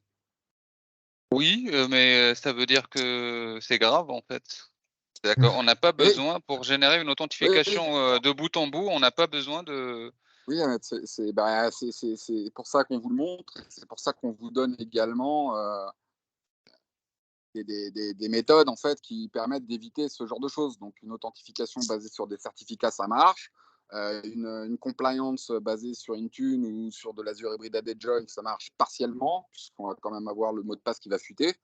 Speaker 5: Oui, mais ça veut dire que c'est grave, en fait. C'est-à-dire qu'on n'a pas besoin, pour générer une authentification de bout en bout, on n'a pas besoin de.
Speaker 1: Oui, Ahmed, c'est pour ça qu'on vous le montre. C'est pour ça qu'on vous donne également des méthodes en fait, qui permettent d'éviter ce genre de choses. Donc, une authentification basée sur des certificats, ça marche. Une compliance basée sur Intune ou sur de l'Azure Hybrid AD Join, ça marche partiellement, puisqu'on va quand même avoir le mot de passe qui va fuiter.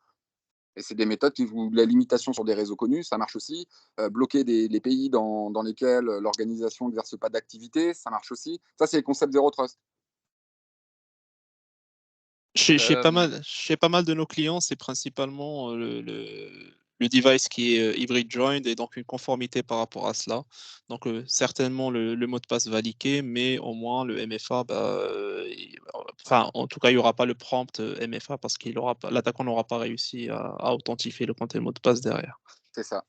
Speaker 1: Et c'est des méthodes qui vous la limitation sur des réseaux connus, ça marche aussi. Bloquer les pays dans lesquels l'organisation n'exerce pas d'activité, ça marche aussi. Ça, c'est les concepts Zero Trust.
Speaker 6: Chez pas mal de nos clients, c'est principalement le device qui est hybrid joined et donc une conformité par rapport à cela. Donc certainement le mot de passe va leaker, mais au moins le MFA, enfin en tout cas il n'y aura pas le prompt MFA parce qu'il aura pas, l'attaquant n'aura pas réussi à authentifier le compte et le mot de passe derrière.
Speaker 1: C'est ça.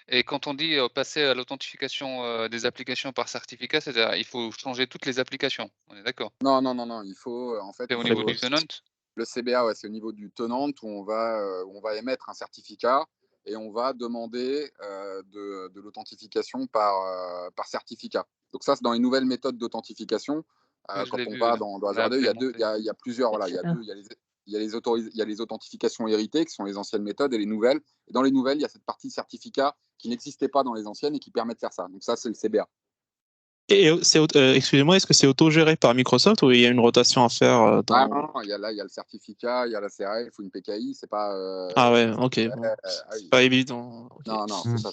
Speaker 5: Et quand on dit passer à l'authentification des applications par certificat, c'est-à-dire il faut changer toutes les applications. On est d'accord?
Speaker 1: Non, il faut en fait.
Speaker 5: C'est au niveau du tenant?
Speaker 1: Le CBA, ouais, c'est au niveau du tenant où on va émettre un certificat et on va demander de l'authentification par certificat. Donc ça, c'est dans les nouvelles méthodes d'authentification.
Speaker 5: Ouais, je
Speaker 1: Quand
Speaker 5: l'ai
Speaker 1: on
Speaker 5: vu,
Speaker 1: va
Speaker 5: là.
Speaker 1: dans
Speaker 5: On l'a
Speaker 1: Azure 2, il y a
Speaker 5: implémenté.
Speaker 1: il y a plusieurs. Voilà, il y a les authentifications héritées, qui sont les anciennes méthodes, et les nouvelles. Et dans les nouvelles, il y a cette partie certificat qui n'existait pas dans les anciennes et qui permet de faire ça. Donc ça, c'est le CBA.
Speaker 6: Et excusez-moi, est-ce que c'est auto-géré par Microsoft ou il y a une rotation à faire dans...
Speaker 1: Ah non, il y a le certificat, il y a la CRL, il faut une PKI, c'est pas.
Speaker 6: Ah ouais, ok, bon.
Speaker 1: Oui.
Speaker 6: Pas évident. Ok.
Speaker 1: Non, c'est ça.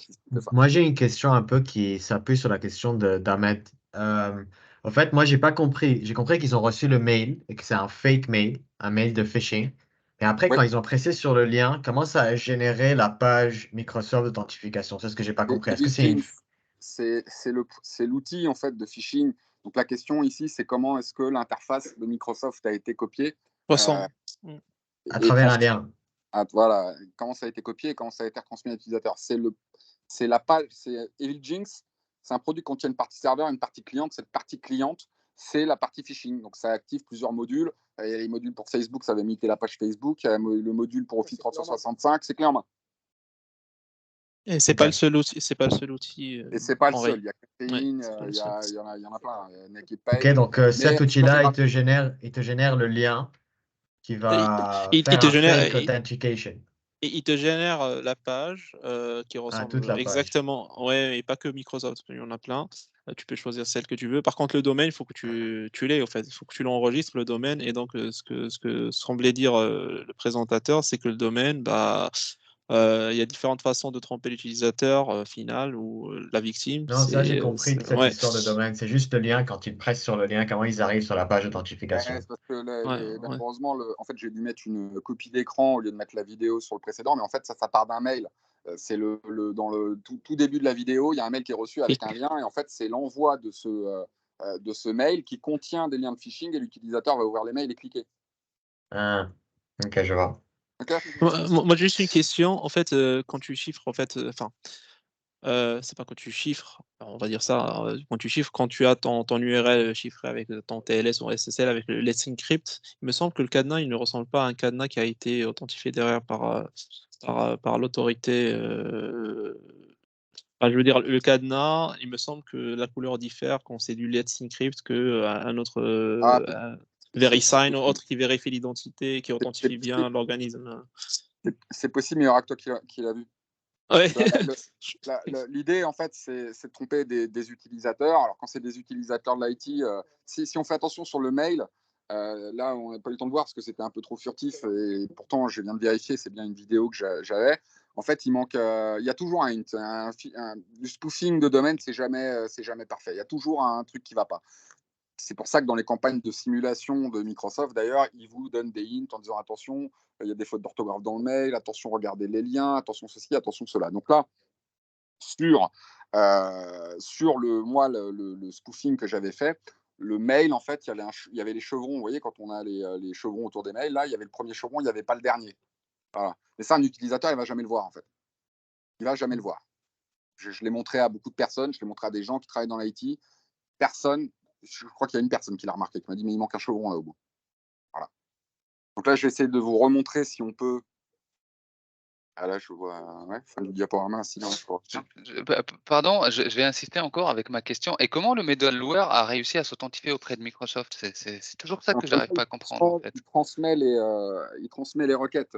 Speaker 4: Moi, j'ai une question un peu qui s'appuie sur la question d'Ahmed. En fait, moi, j'ai pas compris. J'ai compris qu'ils ont reçu le mail et que c'est un fake mail, un mail de phishing. Et après,
Speaker 1: Ouais.
Speaker 4: quand ils ont pressé sur le lien, comment ça a généré la page Microsoft d'authentification? C'est ce que j'ai pas compris. Est-ce que c'est une...
Speaker 1: C'est l'outil en fait de phishing. Donc la question ici, c'est comment est-ce que l'interface de Microsoft a été copiée
Speaker 6: Ressemble.
Speaker 4: à
Speaker 1: et
Speaker 4: travers un
Speaker 1: transmise.
Speaker 4: lien?
Speaker 1: Voilà, comment ça a été copié et comment ça a été retransmis à l'utilisateur. C'est la page, c'est EvilJinx. C'est un produit qui contient une partie serveur et une partie cliente. Cette partie cliente, c'est la partie phishing. Donc ça active plusieurs modules. Il y a les modules pour Facebook, ça va imiter la page Facebook. Il y a le module pour Office 365, c'est clé en main.
Speaker 6: Et c'est
Speaker 4: Ok.
Speaker 6: pas le seul outil, c'est pas le seul outil
Speaker 1: Et c'est pas le
Speaker 6: en
Speaker 1: seul.
Speaker 6: vrai.
Speaker 1: Il y a
Speaker 6: Ouais,
Speaker 1: Caféine,
Speaker 6: c'est pas le
Speaker 1: il y,
Speaker 6: seul.
Speaker 1: il y en a plein. Naked
Speaker 4: Ok,
Speaker 1: Page.
Speaker 4: donc
Speaker 1: Mais
Speaker 4: cet
Speaker 1: ça,
Speaker 4: outil-là,
Speaker 1: c'est
Speaker 4: il te génère le lien qui va
Speaker 6: Il
Speaker 4: faire
Speaker 6: te
Speaker 4: un
Speaker 6: génère,
Speaker 4: fake authentication
Speaker 6: et il te génère la page qui
Speaker 4: à toute
Speaker 6: ressemble
Speaker 4: la page.
Speaker 6: exactement. Ouais, et pas que Microsoft, il y en a plein. Tu peux choisir celle que tu veux. Par contre, le domaine, il faut que tu l'aies, au fait. Il faut que tu l'enregistres, le domaine. Et donc, ce que semblait dire le présentateur, c'est que le domaine, bah, il y a différentes façons de tromper l'utilisateur final ou la victime.
Speaker 4: Non, ça, j'ai compris de cette
Speaker 6: Ouais,
Speaker 4: histoire de domaine. C'est juste le lien, quand ils pressent sur le lien, comment ils arrivent sur la page d'authentification.
Speaker 1: c'est parce que
Speaker 6: ouais.
Speaker 1: malheureusement, en fait, j'ai dû mettre une copie d'écran au lieu de mettre la vidéo sur le précédent, mais en fait, ça part d'un mail. C'est dans le tout début de la vidéo, il y a un mail qui est reçu avec un lien, et en fait, c'est l'envoi de ce mail qui contient des liens de phishing, et l'utilisateur va ouvrir les mails et cliquer.
Speaker 4: Ah, ok, je vois.
Speaker 1: Ok.
Speaker 6: Moi, j'ai juste une question. En fait, quand tu chiffres, en fait, enfin, c'est pas quand tu chiffres, on va dire ça, quand tu chiffres, quand tu as ton URL chiffré avec ton TLS ou SSL avec le Let's Encrypt, il me semble que le cadenas, il ne ressemble pas à un cadenas qui a été authentifié derrière par l'autorité. Enfin, je veux dire, le cadenas, il me semble que la couleur diffère quand c'est du Let's Encrypt que un autre
Speaker 1: Ah,
Speaker 6: VeriSign ou autre qui vérifie l'identité, qui authentifie
Speaker 1: c'est-
Speaker 6: bien l'organisme.
Speaker 1: c'est possible, mais il y aura que toi qui l'a vu.
Speaker 6: Ouais.
Speaker 1: L'idée, en fait, c'est de tromper des utilisateurs. Alors, quand c'est des utilisateurs de l'IT, si on fait attention sur le mail, là, on n'a pas eu le temps de voir parce que c'était un peu trop furtif. Et pourtant, je viens de vérifier, c'est bien une vidéo que j'avais. En fait, il y a toujours du spoofing de domaine, c'est jamais parfait. Il y a toujours un truc qui ne va pas. C'est pour ça que dans les campagnes de simulation de Microsoft, d'ailleurs, ils vous donnent des hints en disant attention, il y a des fautes d'orthographe dans le mail, attention, regardez les liens, attention ceci, attention cela. Donc là, sur le spoofing que j'avais fait, le mail, en fait, il y avait les chevrons. Vous voyez, quand on a les chevrons autour des mails, là, il y avait le premier chevron, il n'y avait pas le dernier. Voilà. Mais ça, un utilisateur, il ne va jamais le voir, en fait. Il ne va jamais le voir. Je l'ai montré à beaucoup de personnes, je l'ai montré à des gens qui travaillent dans l'IT. Personne, je crois qu'il y a une personne qui l'a remarqué, qui m'a dit, mais il manque un chevron là au bout. Voilà. Donc là, je vais essayer de vous remontrer si on peut. Ah là, je vois, ouais, fin du diaporama, si, non, je crois.
Speaker 5: Pardon, je vais insister encore avec ma question. Et comment le middleware a réussi à s'authentifier auprès de Microsoft? C'est toujours ça que
Speaker 1: Donc,
Speaker 5: j'arrive pas à comprendre, en fait.
Speaker 1: il transmet les requêtes.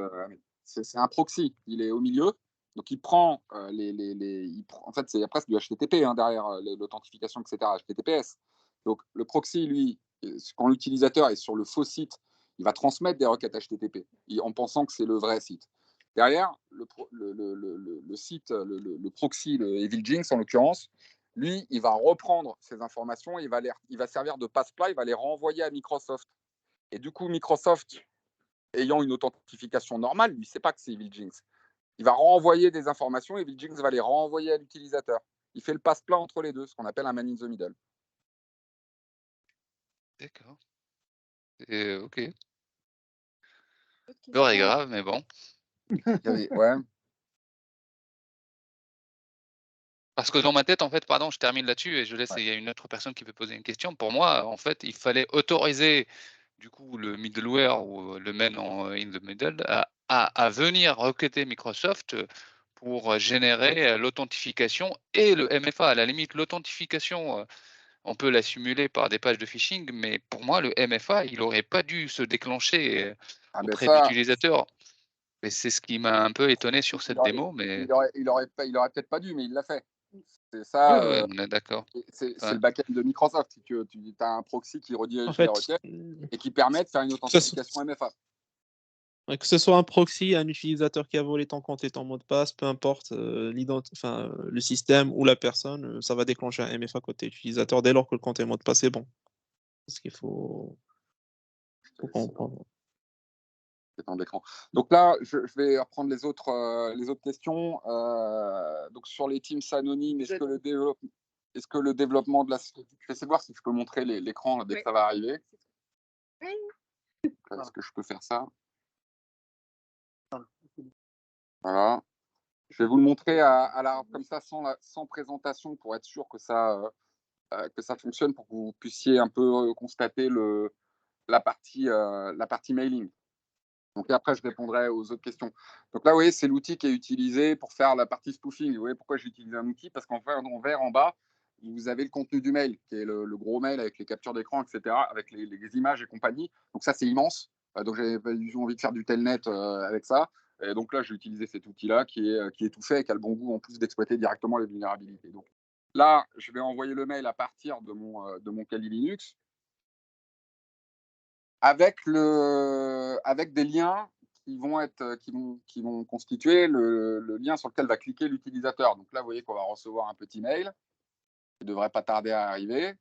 Speaker 1: C'est un proxy. Il est au milieu. Donc, il prend en fait, c'est presque du HTTP derrière l'authentification, etc. HTTPS. Donc, le proxy, lui, quand l'utilisateur est sur le faux site, il va transmettre des requêtes HTTP en pensant que c'est le vrai site. Derrière, le site, le proxy, le EvilJinx en l'occurrence, lui, il va reprendre ces informations, il va servir de passe-plat, il va les renvoyer à Microsoft. Et du coup, Microsoft, ayant une authentification normale, lui, ne sait pas que c'est EvilJinx. Il va renvoyer des informations et EvilJinx va les renvoyer à l'utilisateur. Il fait le passe-plat entre les deux, ce qu'on appelle un man in the middle.
Speaker 5: D'accord. Ok.
Speaker 2: Autre
Speaker 5: L'heure est
Speaker 2: question?
Speaker 5: grave, mais bon.
Speaker 1: Ouais.
Speaker 5: Parce que dans ma tête, en fait, pardon, je termine là-dessus et je laisse,
Speaker 1: Ouais.
Speaker 5: il y a une autre personne qui veut poser une question. Pour moi, en fait, il fallait autoriser du coup le middleware ou le man in the middle à venir requêter Microsoft pour générer l'authentification et le MFA. À la limite, l'authentification, on peut la simuler par des pages de phishing, mais pour moi, le MFA, il n'aurait pas dû se déclencher
Speaker 1: Ah ben
Speaker 5: auprès de
Speaker 1: ça,
Speaker 5: l'utilisateur. Et c'est ce qui m'a un peu étonné sur
Speaker 1: il
Speaker 5: cette
Speaker 1: aurait,
Speaker 5: démo, mais
Speaker 1: il aurait peut-être pas dû, mais il l'a fait. C'est
Speaker 5: ouais,
Speaker 1: ça,
Speaker 5: ouais, on est d'accord.
Speaker 1: c'est
Speaker 5: Ouais.
Speaker 1: le backend de Microsoft. Tu as un proxy qui
Speaker 6: En
Speaker 1: redirige les
Speaker 6: fait,
Speaker 1: requêtes et qui permet de faire une
Speaker 6: que ce soit-
Speaker 1: authentification MFA.
Speaker 6: que ce soit un proxy, un utilisateur qui a volé ton compte et ton mot de passe, peu importe le système ou la personne, ça va déclencher un MFA côté utilisateur dès lors que le compte et le mot de passe est bon. C'est ce qu'il faut comprendre.
Speaker 1: Temps d'écran. Donc là, je vais reprendre les autres questions. Donc sur les Teams anonymes, est-ce que le développement de la... Je vais essayer de voir si je peux montrer l'écran dès que ça va arriver. Est-ce que je peux faire ça? Voilà. Je vais vous le montrer comme ça, sans présentation, pour être sûr que ça fonctionne, pour que vous puissiez un peu constater la partie mailing. Donc après, je répondrai aux autres questions. Donc là, vous voyez, c'est l'outil qui est utilisé pour faire la partie spoofing. Vous voyez pourquoi j'ai utilisé un outil? Parce qu'en vert en bas, vous avez le contenu du mail, qui est le gros mail avec les captures d'écran, etc., avec les images et compagnie. Donc ça, c'est immense. Donc j'avais eu envie de faire du telnet avec ça. Et donc là, j'ai utilisé cet outil-là qui est tout fait et qui a le bon goût en plus d'exploiter directement les vulnérabilités. Donc là, je vais envoyer le mail à partir de mon Kali Linux, avec des liens qui vont constituer le lien sur lequel va cliquer l'utilisateur. Donc là, vous voyez qu'on va recevoir un petit mail qui ne devrait pas tarder à arriver.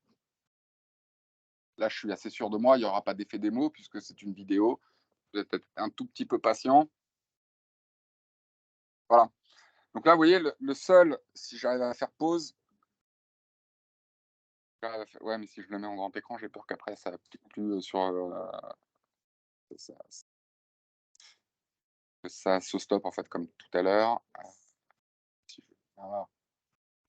Speaker 1: Là, je suis assez sûr de moi, il n'y aura pas d'effet démo puisque c'est une vidéo. Vous êtes peut-être un tout petit peu patient. Voilà. Donc là, vous voyez, le seul, si j'arrive à faire pause, ouais, mais si je le mets en grand écran, j'ai peur qu'après, ça clique plus sur... ça se stoppe en fait comme tout à l'heure.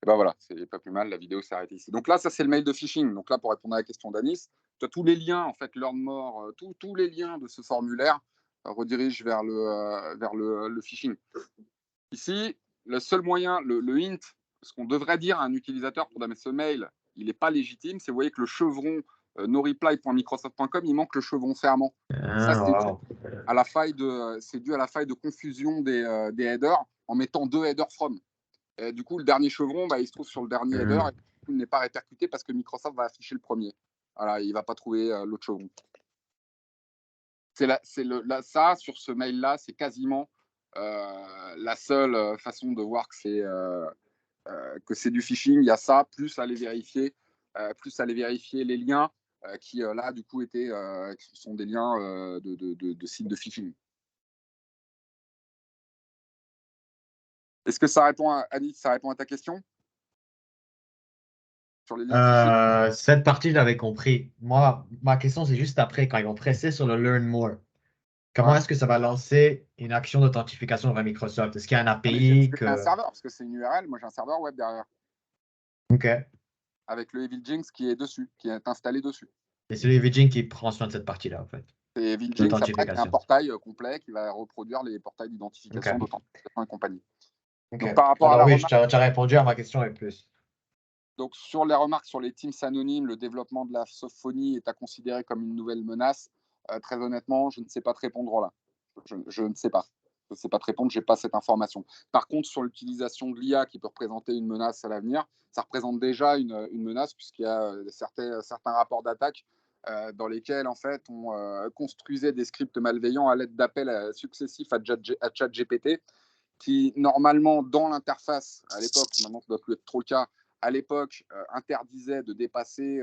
Speaker 1: Et ben voilà, c'est pas plus mal, la vidéo s'est arrêtée ici. Donc là, ça c'est le mail de phishing. Donc là, pour répondre à la question d'Anis, tu as tous les liens, en fait, l'heure de mort, tous les liens de ce formulaire redirigent vers le phishing. Ici, le seul moyen, le hint, ce qu'on devrait dire à un utilisateur pour donner ce mail, il n'est pas légitime, c'est vous voyez que le chevron noreply.microsoft.com, il manque le chevron fermant. Ça, c'est dû à la faille de confusion des headers en mettant 2 headers from. Et du coup, le dernier chevron, il se trouve sur le dernier header et il n'est pas répercuté parce que Microsoft va afficher le premier. Voilà, il ne va pas trouver l'autre chevron. Ça, sur ce mail-là, c'est quasiment la seule façon de voir que c'est du phishing. Il y a ça, plus aller vérifier les liens qui, là, du coup, sont des liens de sites de phishing. Est-ce que ça répond Annie, ça répond à ta question sur les liens phishing?
Speaker 4: Cette partie, je l'avais compris. Moi, ma question, c'est juste après, quand ils vont presser sur le Learn More. Comment est-ce que ça va lancer une action d'authentification vers Microsoft? Est-ce qu'il y a un API
Speaker 1: j'ai un serveur, parce que c'est une URL. Moi, j'ai un serveur web derrière.
Speaker 4: OK.
Speaker 1: Avec le EvilJinx qui est dessus, qui est installé dessus.
Speaker 4: Et c'est le EvilJinx qui prend soin de cette partie-là, en fait.
Speaker 1: C'est EvilJinx, après, qui a un portail complet qui va reproduire les portails d'identification, d'authentification et compagnie.
Speaker 4: Okay.
Speaker 1: Donc, par rapport
Speaker 4: alors
Speaker 1: à la
Speaker 4: oui, tu as répondu à ma question et plus.
Speaker 1: Donc, sur les remarques sur les Teams anonymes, le développement de la softphonie est à considérer comme une nouvelle menace. Très honnêtement, je ne sais pas te répondre là. Je ne sais pas. Je ne sais pas te répondre, je n'ai pas cette information. Par contre, sur l'utilisation de l'IA qui peut représenter une menace à l'avenir, ça représente déjà une menace puisqu'il y a certains rapports d'attaque dans lesquels, en fait, on construisait des scripts malveillants à l'aide d'appels successifs à ChatGPT qui, normalement, dans l'interface, à l'époque, maintenant ça ne doit plus être trop le cas, à l'époque, interdisait de dépasser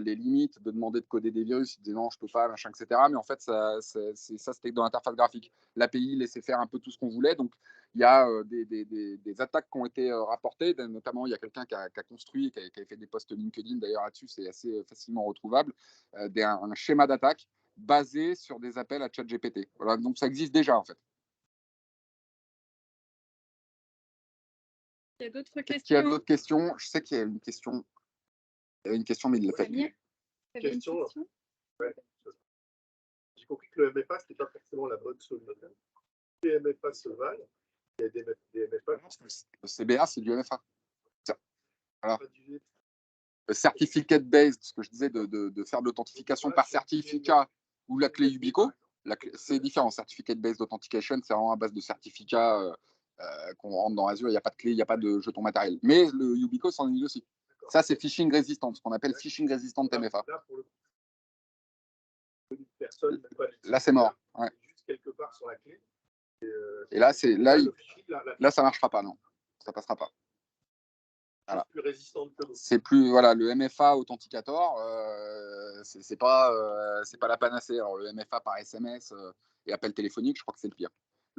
Speaker 1: les limites, de demander de coder des virus. Il disait non, je peux pas, machin, etc. Mais en fait, ça c'était dans l'interface graphique. L'API laissait faire un peu tout ce qu'on voulait. Donc, il y a des attaques qui ont été rapportées. Notamment, il y a quelqu'un qui a construit, qui a fait des posts LinkedIn d'ailleurs là-dessus, c'est assez facilement retrouvable, un schéma d'attaque basé sur des appels à ChatGPT. Voilà, donc ça existe déjà en fait.
Speaker 2: Il y a d'autres questions.
Speaker 1: Est-ce qu'il y a d'autres questions? Je sais qu'il y a une question. Il y avait une question, mais il l'a fait.
Speaker 2: Question.
Speaker 7: Ouais. J'ai compris que le MFA, ce n'était pas forcément la bonne solution. Les MFA se valent. Il y a des MFA.
Speaker 1: Le CBA, c'est du MFA. Alors, le certificate based, ce que je disais, de faire de l'authentification par certificat ou la clé Ubico, c'est différent. Certificate based authentication, c'est vraiment à base de certificat qu'on rentre dans Azure. Il n'y a pas de clé, il n'y a pas de jeton matériel. Mais le Ubico, c'en est aussi. Ça, c'est phishing résistant, ce qu'on appelle phishing résistant MFA. Là, c'est mort. Ouais.
Speaker 7: Juste quelque part sur la clé.
Speaker 1: Et là, ça ne marchera pas, non. Ça ne passera pas. Voilà.
Speaker 7: Plus résistante que l'autre.
Speaker 1: C'est plus, voilà, le MFA Authenticator, c'est pas la panacée. Alors, le MFA par SMS et appel téléphonique, je crois que c'est le pire.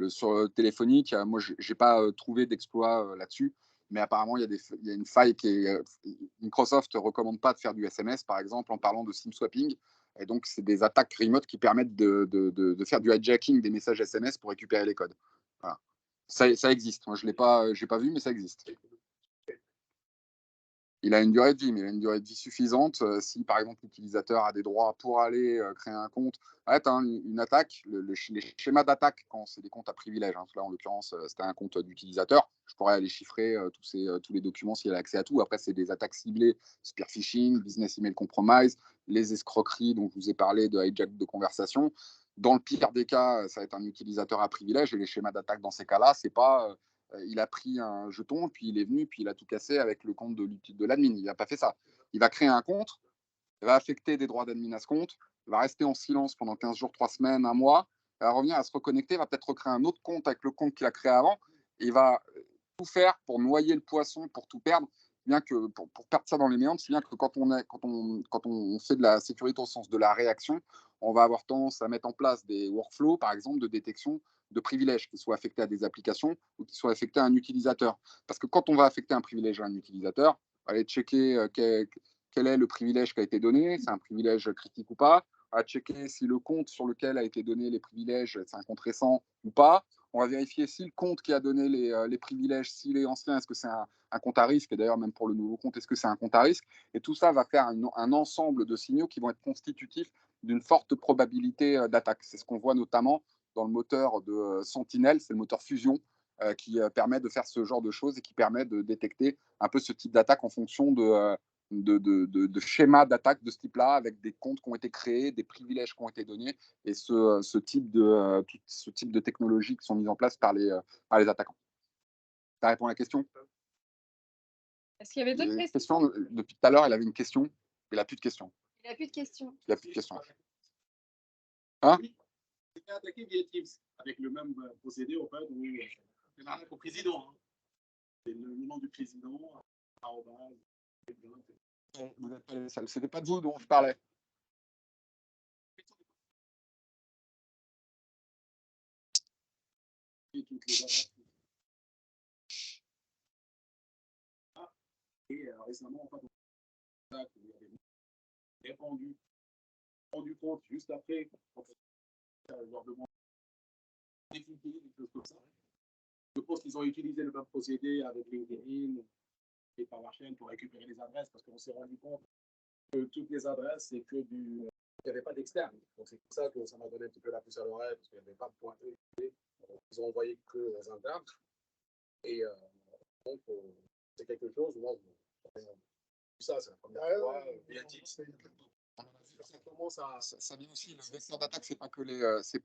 Speaker 1: Sur le téléphonique, moi, j'ai pas trouvé d'exploit là-dessus, mais apparemment, il y a une faille Microsoft ne recommande pas de faire du SMS, par exemple, en parlant de SIM swapping. Et donc, c'est des attaques remote qui permettent de faire du hijacking des messages SMS pour récupérer les codes. Voilà. Ça existe. Moi, je l'ai pas vu, mais ça existe. Il a une durée de vie, mais il a une durée de vie suffisante. Si, par exemple, l'utilisateur a des droits pour aller créer un compte, une attaque, les schémas d'attaque, quand c'est des comptes à privilège, là, en l'occurrence, c'était un compte d'utilisateur, je pourrais aller chiffrer tous les documents s'il a accès à tout. Après, c'est des attaques ciblées, spear phishing, business email compromise, les escroqueries dont je vous ai parlé, de hijack de conversation. Dans le pire des cas, ça va être un utilisateur à privilège, et les schémas d'attaque dans ces cas-là, c'est pas... il a pris un jeton, puis il est venu, puis il a tout cassé avec le compte de l'admin. Il n'a pas fait ça. Il va créer un compte, il va affecter des droits d'admin à ce compte, il va rester en silence pendant 15 jours, 3 semaines, un mois, il va revenir à se reconnecter, il va peut-être recréer un autre compte avec le compte qu'il a créé avant, et il va tout faire pour noyer le poisson, pour tout perdre, bien que pour perdre ça dans les méandres, c'est bien que quand on fait de la sécurité au sens de la réaction, on va avoir tendance à mettre en place des workflows, par exemple, de détection de privilèges qui soient affectés à des applications ou qui soient affectés à un utilisateur. Parce que quand on va affecter un privilège à un utilisateur, on va aller checker quel est le privilège qui a été donné, c'est un privilège critique ou pas, on va checker si le compte sur lequel a été donné les privilèges, c'est un compte récent ou pas. On va vérifier si le compte qui a donné les privilèges, s'il est ancien, est-ce que c'est un compte à risque, et d'ailleurs même pour le nouveau compte, est-ce que c'est un compte à risque. Et tout ça va faire un ensemble de signaux qui vont être constitutifs d'une forte probabilité d'attaque. C'est ce qu'on voit notamment dans le moteur de Sentinel, c'est le moteur Fusion qui permet de faire ce genre de choses et qui permet de détecter un peu ce type d'attaque en fonction de schémas d'attaque de ce type-là, avec des comptes qui ont été créés, des privilèges qui ont été donnés, et ce type de technologies qui sont mises en place par les attaquants. Ça répond à la question?
Speaker 2: Est-ce qu'il y avait d'autres
Speaker 1: Une
Speaker 2: questions?
Speaker 1: question, depuis tout à l'heure, il avait une question. Il n'a plus de questions.
Speaker 2: Il n'y a plus de questions.
Speaker 1: Il n'a plus de questions. Hein?
Speaker 8: C'était attaqué via Teams avec le même procédé au fait où c'est l'arnaque au président. C'est le nom du président.
Speaker 1: Vous n'êtes pas les seuls. C'était pas de vous dont je parlais.
Speaker 8: Toutes les adresses. Et récemment, en fait, on avait rendu compte juste après, en fait, leur demande des choses comme ça. Je pense qu'ils ont utilisé le même procédé avec LinkedIn et PowerShell pour récupérer les adresses parce qu'on s'est rendu compte que toutes les adresses, c'est que il n'y avait pas d'externe. Donc c'est pour ça que ça m'a donné un petit peu la puce à l'oreille parce qu'il n'y avait pas de point E. Ils ont envoyé que les internes. Et donc, c'est quelque chose où moi, ça, c'est la première fois.
Speaker 1: Ça vient aussi, le vecteur d'attaque, c'est pas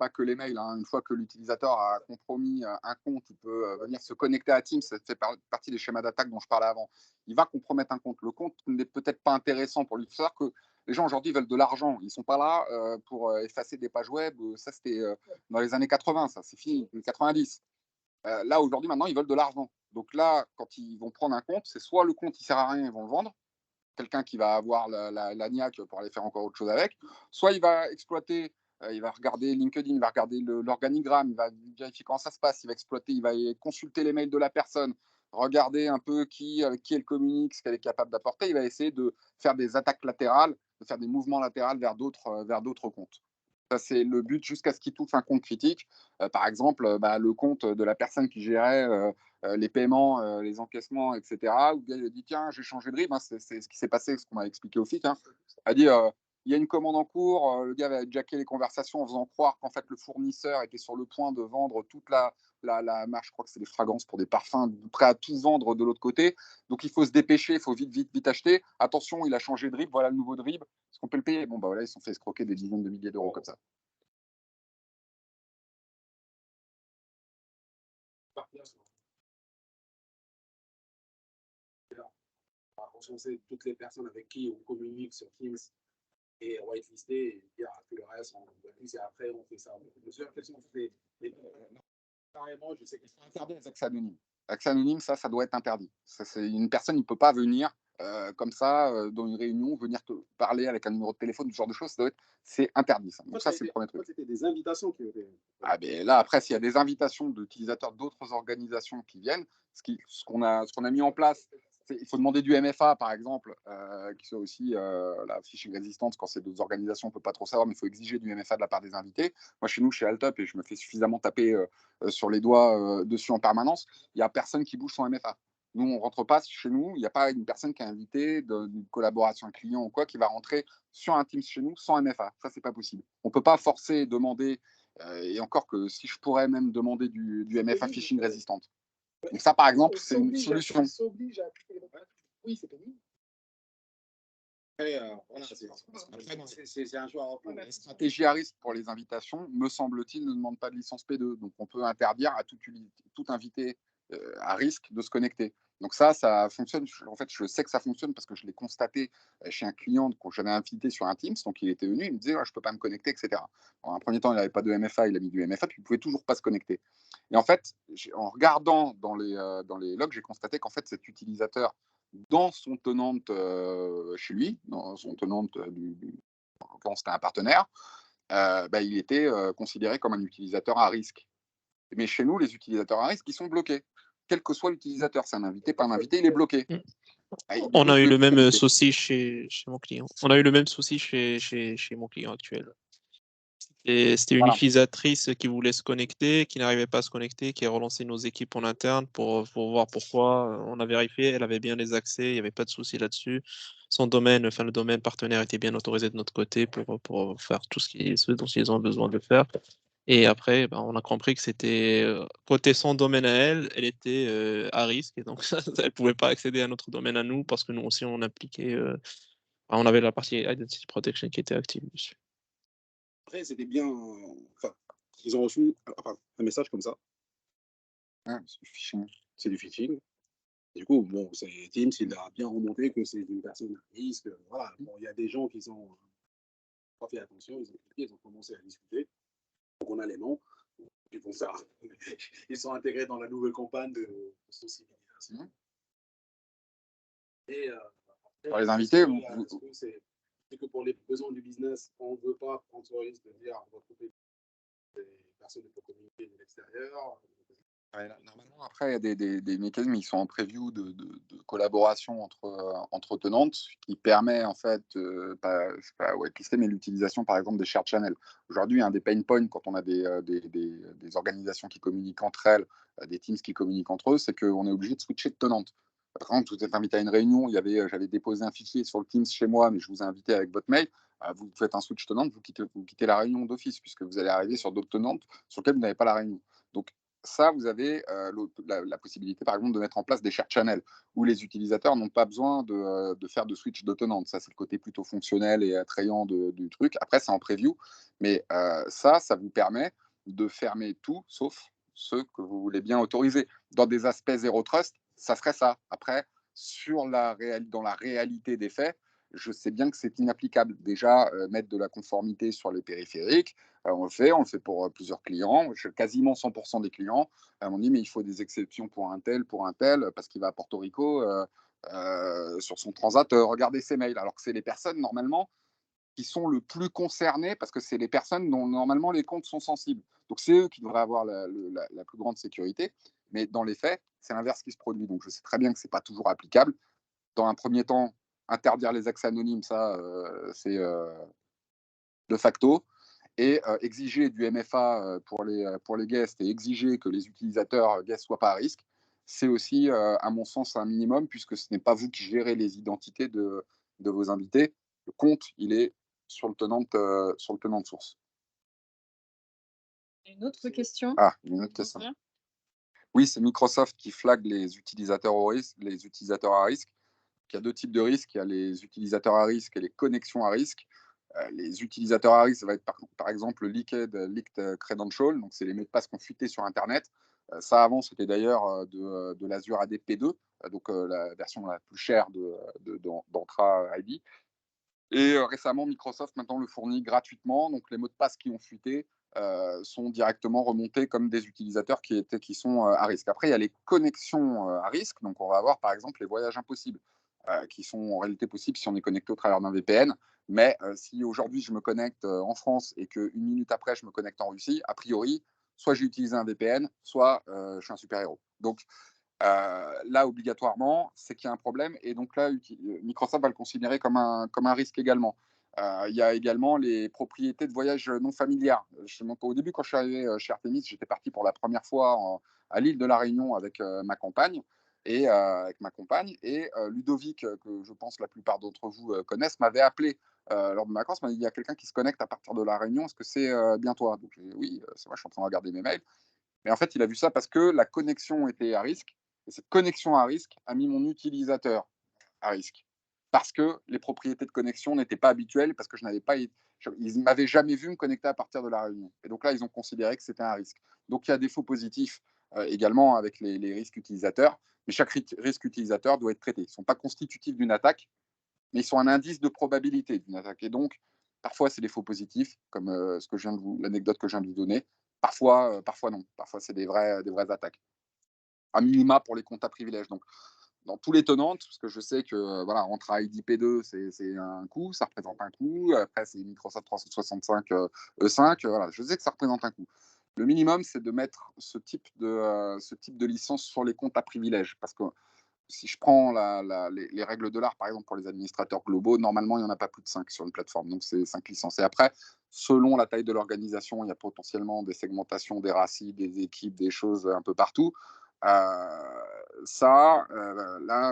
Speaker 1: que les mails. Une fois que l'utilisateur a compromis un compte, il peut venir se connecter à Teams. Ça fait partie des schémas d'attaque dont je parlais avant. Il va compromettre un compte. Le compte n'est peut-être pas intéressant pour lui. Il faut savoir que les gens aujourd'hui veulent de l'argent. Ils ne sont pas là pour effacer des pages web. Ça, c'était dans les années 80, ça, c'est fini, 90. Là, aujourd'hui, maintenant, ils veulent de l'argent. Donc là, quand ils vont prendre un compte, c'est soit le compte, il ne sert à rien, ils vont le vendre, quelqu'un qui va avoir la niaque pour aller faire encore autre chose avec, soit il va exploiter, il va regarder LinkedIn, il va regarder l'organigramme, il va vérifier comment ça se passe, il va exploiter, il va consulter les mails de la personne, regarder un peu avec qui elle communique, ce qu'elle est capable d'apporter, il va essayer de faire des attaques latérales, de faire des mouvements latéraux vers d'autres comptes. Ça, c'est le but jusqu'à ce qu'il touche un compte critique. Par exemple, le compte de la personne qui gérait les paiements, les encaissements, etc. Ou bien il a dit tiens, j'ai changé de RIB. C'est ce qui s'est passé, ce qu'on m'a expliqué au FIC. Il a dit il y a une commande en cours. Le gars va jacker les conversations en faisant croire qu'en fait le fournisseur était sur le point de vendre toute la marque. Je crois que c'est des fragrances pour des parfums, prêt à tout vendre de l'autre côté. Donc il faut se dépêcher, il faut vite acheter. Attention, il a changé de RIB. Voilà le nouveau de RIB. Est-ce qu'on peut le payer? Bon, bah voilà, ils se sont fait escroquer des dizaines de milliers d'euros comme ça.
Speaker 8: Recenser toutes les personnes avec qui on communique sur Teams et whitelister et dire tout le reste, on et après on fait ça. Monsieur, quels sont les carrément, je sais qu'ils sont
Speaker 1: interdits les accès anonymes. Accès anonyme, ça doit être interdit. Une personne ne peut pas venir comme ça dans une réunion, venir te parler avec un numéro de téléphone, ce genre de choses, c'est interdit. Ça. Donc ça, c'est le premier truc.
Speaker 8: C'était des invitations qui étaient.
Speaker 1: Ah, ben là, après, s'il y a des invitations d'utilisateurs d'autres organisations qui viennent, ce qu'on a mis en place, il faut demander du MFA, par exemple, qui soit aussi la phishing résistance. Quand c'est d'autres organisations, on ne peut pas trop savoir, mais il faut exiger du MFA de la part des invités. Moi, chez nous, chez Altop, et je me fais suffisamment taper sur les doigts dessus en permanence, il n'y a personne qui bouge son MFA. Nous, on ne rentre pas chez nous, il n'y a pas une personne qui est invitée d'une collaboration client ou quoi qui va rentrer sur un Teams chez nous sans MFA. Ça, c'est pas possible. On ne peut pas forcer, demander, et encore que si je pourrais même demander du MFA phishing résistante. Donc ça, par exemple, c'est une solution.
Speaker 8: Oui, c'est pénible. Voilà, c'est un choix à reprendre.
Speaker 1: La stratégie à risque pour les invitations, me semble-t-il, ne demande pas de licence P2. Donc on peut interdire à tout invité à risque de se connecter. Donc ça fonctionne. En fait, je sais que ça fonctionne parce que je l'ai constaté chez un client quand j'avais invité sur un Teams. Donc il était venu, il me disait, je ne peux pas me connecter, etc. En un premier temps, il n'avait pas de MFA, il a mis du MFA, puis il ne pouvait toujours pas se connecter. Et en fait, en regardant dans les logs, j'ai constaté qu'en fait, cet utilisateur, dans son tenante chez lui, dans son tenante quand c'était un partenaire, il était considéré comme un utilisateur à risque. Mais chez nous, les utilisateurs à risque, ils sont bloqués. Quel que soit l'utilisateur, c'est un invité, pas un invité, il est bloqué.
Speaker 6: On a eu le même souci chez mon client. On a eu le même souci chez mon client actuel. Et c'était une utilisatrice qui voulait se connecter, qui n'arrivait pas à se connecter, qui a relancé nos équipes en interne pour voir pourquoi. On a vérifié, elle avait bien les accès, il n'y avait pas de souci là-dessus. Son domaine, enfin le domaine partenaire était bien autorisé de notre côté pour faire tout ce dont ils ont besoin de faire. Et après, on a compris que c'était côté son domaine à elle, elle était à risque et donc elle pouvait pas accéder à notre domaine à nous parce que nous aussi on appliquait, on avait la partie Identity Protection qui était active dessus.
Speaker 8: Après, c'était bien. Enfin, ils ont reçu un message comme ça. C'est du phishing. Du coup, bon, Teams, il a bien remonté que c'est une personne à risque. Voilà. Bon, il y a des gens qui n'ont pas fait attention, ils ont commencé à discuter. Donc, on a les noms. Ils vont faire. Ils sont intégrés dans la nouvelle campagne de sensibilisation. Et
Speaker 1: pour les invités,
Speaker 8: c'est que pour les besoins du business, on ne veut pas prendre ce risque de dire on va couper des personnes qui peuvent communiquer de l'extérieur.
Speaker 1: Normalement, après, il y a des mécanismes qui sont en preview de collaboration entre tenantes qui permet en fait, c'est pas whitelister, mais l'utilisation par exemple des shared channels. Aujourd'hui, un des pain points quand on a des organisations qui communiquent entre elles, des teams qui communiquent entre eux, c'est qu'on est obligé de switcher de tenante. Par exemple, vous êtes invité à une réunion, j'avais déposé un fichier sur le Teams chez moi, mais je vous ai invité avec votre mail. Vous faites un switch tenante, vous quittez la réunion d'office, puisque vous allez arriver sur d'autres tenantes sur lesquelles vous n'avez pas la réunion. Donc, ça, vous avez la possibilité, par exemple, de mettre en place des shared channels où les utilisateurs n'ont pas besoin de faire de switch de tenante. Ça, c'est le côté plutôt fonctionnel et attrayant du truc. Après, c'est en preview, mais ça vous permet de fermer tout, sauf ceux que vous voulez bien autoriser. Dans des aspects zéro trust, ça serait ça. Après, dans la réalité des faits, je sais bien que c'est inapplicable. Déjà, mettre de la conformité sur les périphériques, on le fait pour plusieurs clients. Quasiment 100% des clients m'ont dit mais il faut des exceptions pour un tel, parce qu'il va à Porto Rico sur son transat, regardez ses mails. Alors que c'est les personnes, normalement, qui sont le plus concernés parce que c'est les personnes dont normalement les comptes sont sensibles. Donc c'est eux qui devraient avoir la plus grande sécurité. Mais dans les faits, c'est l'inverse qui se produit. Donc je sais très bien que ce n'est pas toujours applicable. Dans un premier temps, interdire les accès anonymes, ça, c'est de facto. Et exiger du MFA pour les guests et exiger que les utilisateurs guests ne soient pas à risque, c'est aussi, à mon sens, un minimum, puisque ce n'est pas vous qui gérez les identités de vos invités. Le compte, il est sur le tenant de source.
Speaker 2: Une autre question.
Speaker 1: Une autre question. Oui, c'est Microsoft qui flague les utilisateurs à risque. Il y a deux types de risques. Il y a les utilisateurs à risque et les connexions à risque. Les utilisateurs à risque, ça va être par exemple leaked credential, donc c'est les mots de passe qu'on fuitait sur Internet. Ça, avant, c'était d'ailleurs de l'Azure AD P2, donc la version la plus chère d'Entra ID. Et récemment, Microsoft maintenant le fournit gratuitement. Donc les mots de passe qui ont fuité sont directement remontés comme des utilisateurs qui sont à risque. Après, il y a les connexions à risque. Donc, on va avoir par exemple les voyages impossibles, qui sont en réalité possibles si on est connecté au travers d'un VPN. Mais si aujourd'hui je me connecte en France et qu'une minute après je me connecte en Russie, a priori, soit j'ai utilisé un VPN, soit je suis un super-héros. Donc là, obligatoirement, c'est qu'il y a un problème. Et donc là, Microsoft va le considérer comme un risque également. Il y a également les propriétés de voyage non familières. Au début, quand je suis arrivé chez Artemis, j'étais parti pour la première fois à l'île de la Réunion avec ma compagne. Et Ludovic, que je pense la plupart d'entre vous connaissent, m'avait appelé lors de ma vacances, m'a dit il y a quelqu'un qui se connecte à partir de la Réunion, est-ce que c'est bien toi? Donc j'ai dit oui, c'est vrai, je suis en train de regarder mes mails. Mais en fait, il a vu ça parce que la connexion était à risque. Et cette connexion à risque a mis mon utilisateur à risque. Parce que les propriétés de connexion n'étaient pas habituelles, parce que ils ne m'avaient jamais vu me connecter à partir de la Réunion. Et donc là, ils ont considéré que c'était un risque. Donc il y a des faux positifs également avec les risques utilisateurs. Mais chaque risque utilisateur doit être traité. Ils ne sont pas constitutifs d'une attaque, mais ils sont un indice de probabilité d'une attaque. Et donc, parfois, c'est des faux positifs, comme l'anecdote que je viens de vous donner. Parfois non. Parfois, c'est des vraies attaques. À minima pour les comptes à privilèges. Donc, dans tous les tenants, parce que je sais que voilà, entre IDP2, c'est un coût, ça représente un coût. Après, c'est Microsoft 365 E5. Voilà, je sais que ça représente un coût. Le minimum, c'est de mettre ce type de licence sur les comptes à privilèges. Parce que si je prends les règles de l'art, par exemple, pour les administrateurs globaux, normalement, il n'y en a pas plus de 5 sur une plateforme. Donc, c'est 5 licences. Et après, selon la taille de l'organisation, il y a potentiellement des segmentations, des racis, des équipes, des choses un peu partout. Là,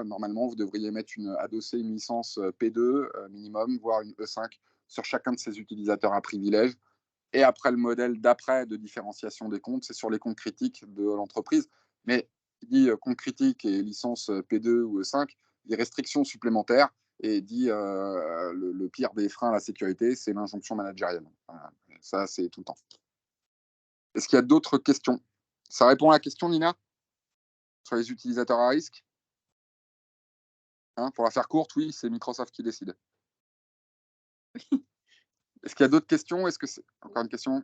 Speaker 1: normalement, vous devriez adosser une licence P2 minimum, voire une E5 sur chacun de ces utilisateurs à privilège. Et après, le modèle d'après de différenciation des comptes, c'est sur les comptes critiques de l'entreprise. Mais il dit compte critique et licence P2 ou E5, des restrictions supplémentaires et dit le pire des freins à la sécurité, c'est l'injonction managériale. Voilà. Ça, c'est tout le temps. Est-ce qu'il y a d'autres questions? Ça répond à la question, Nina? Sur les utilisateurs à risque? Pour la faire courte, oui, c'est Microsoft qui décide. Est-ce qu'il y a d'autres questions? Est-ce que c'est encore une question?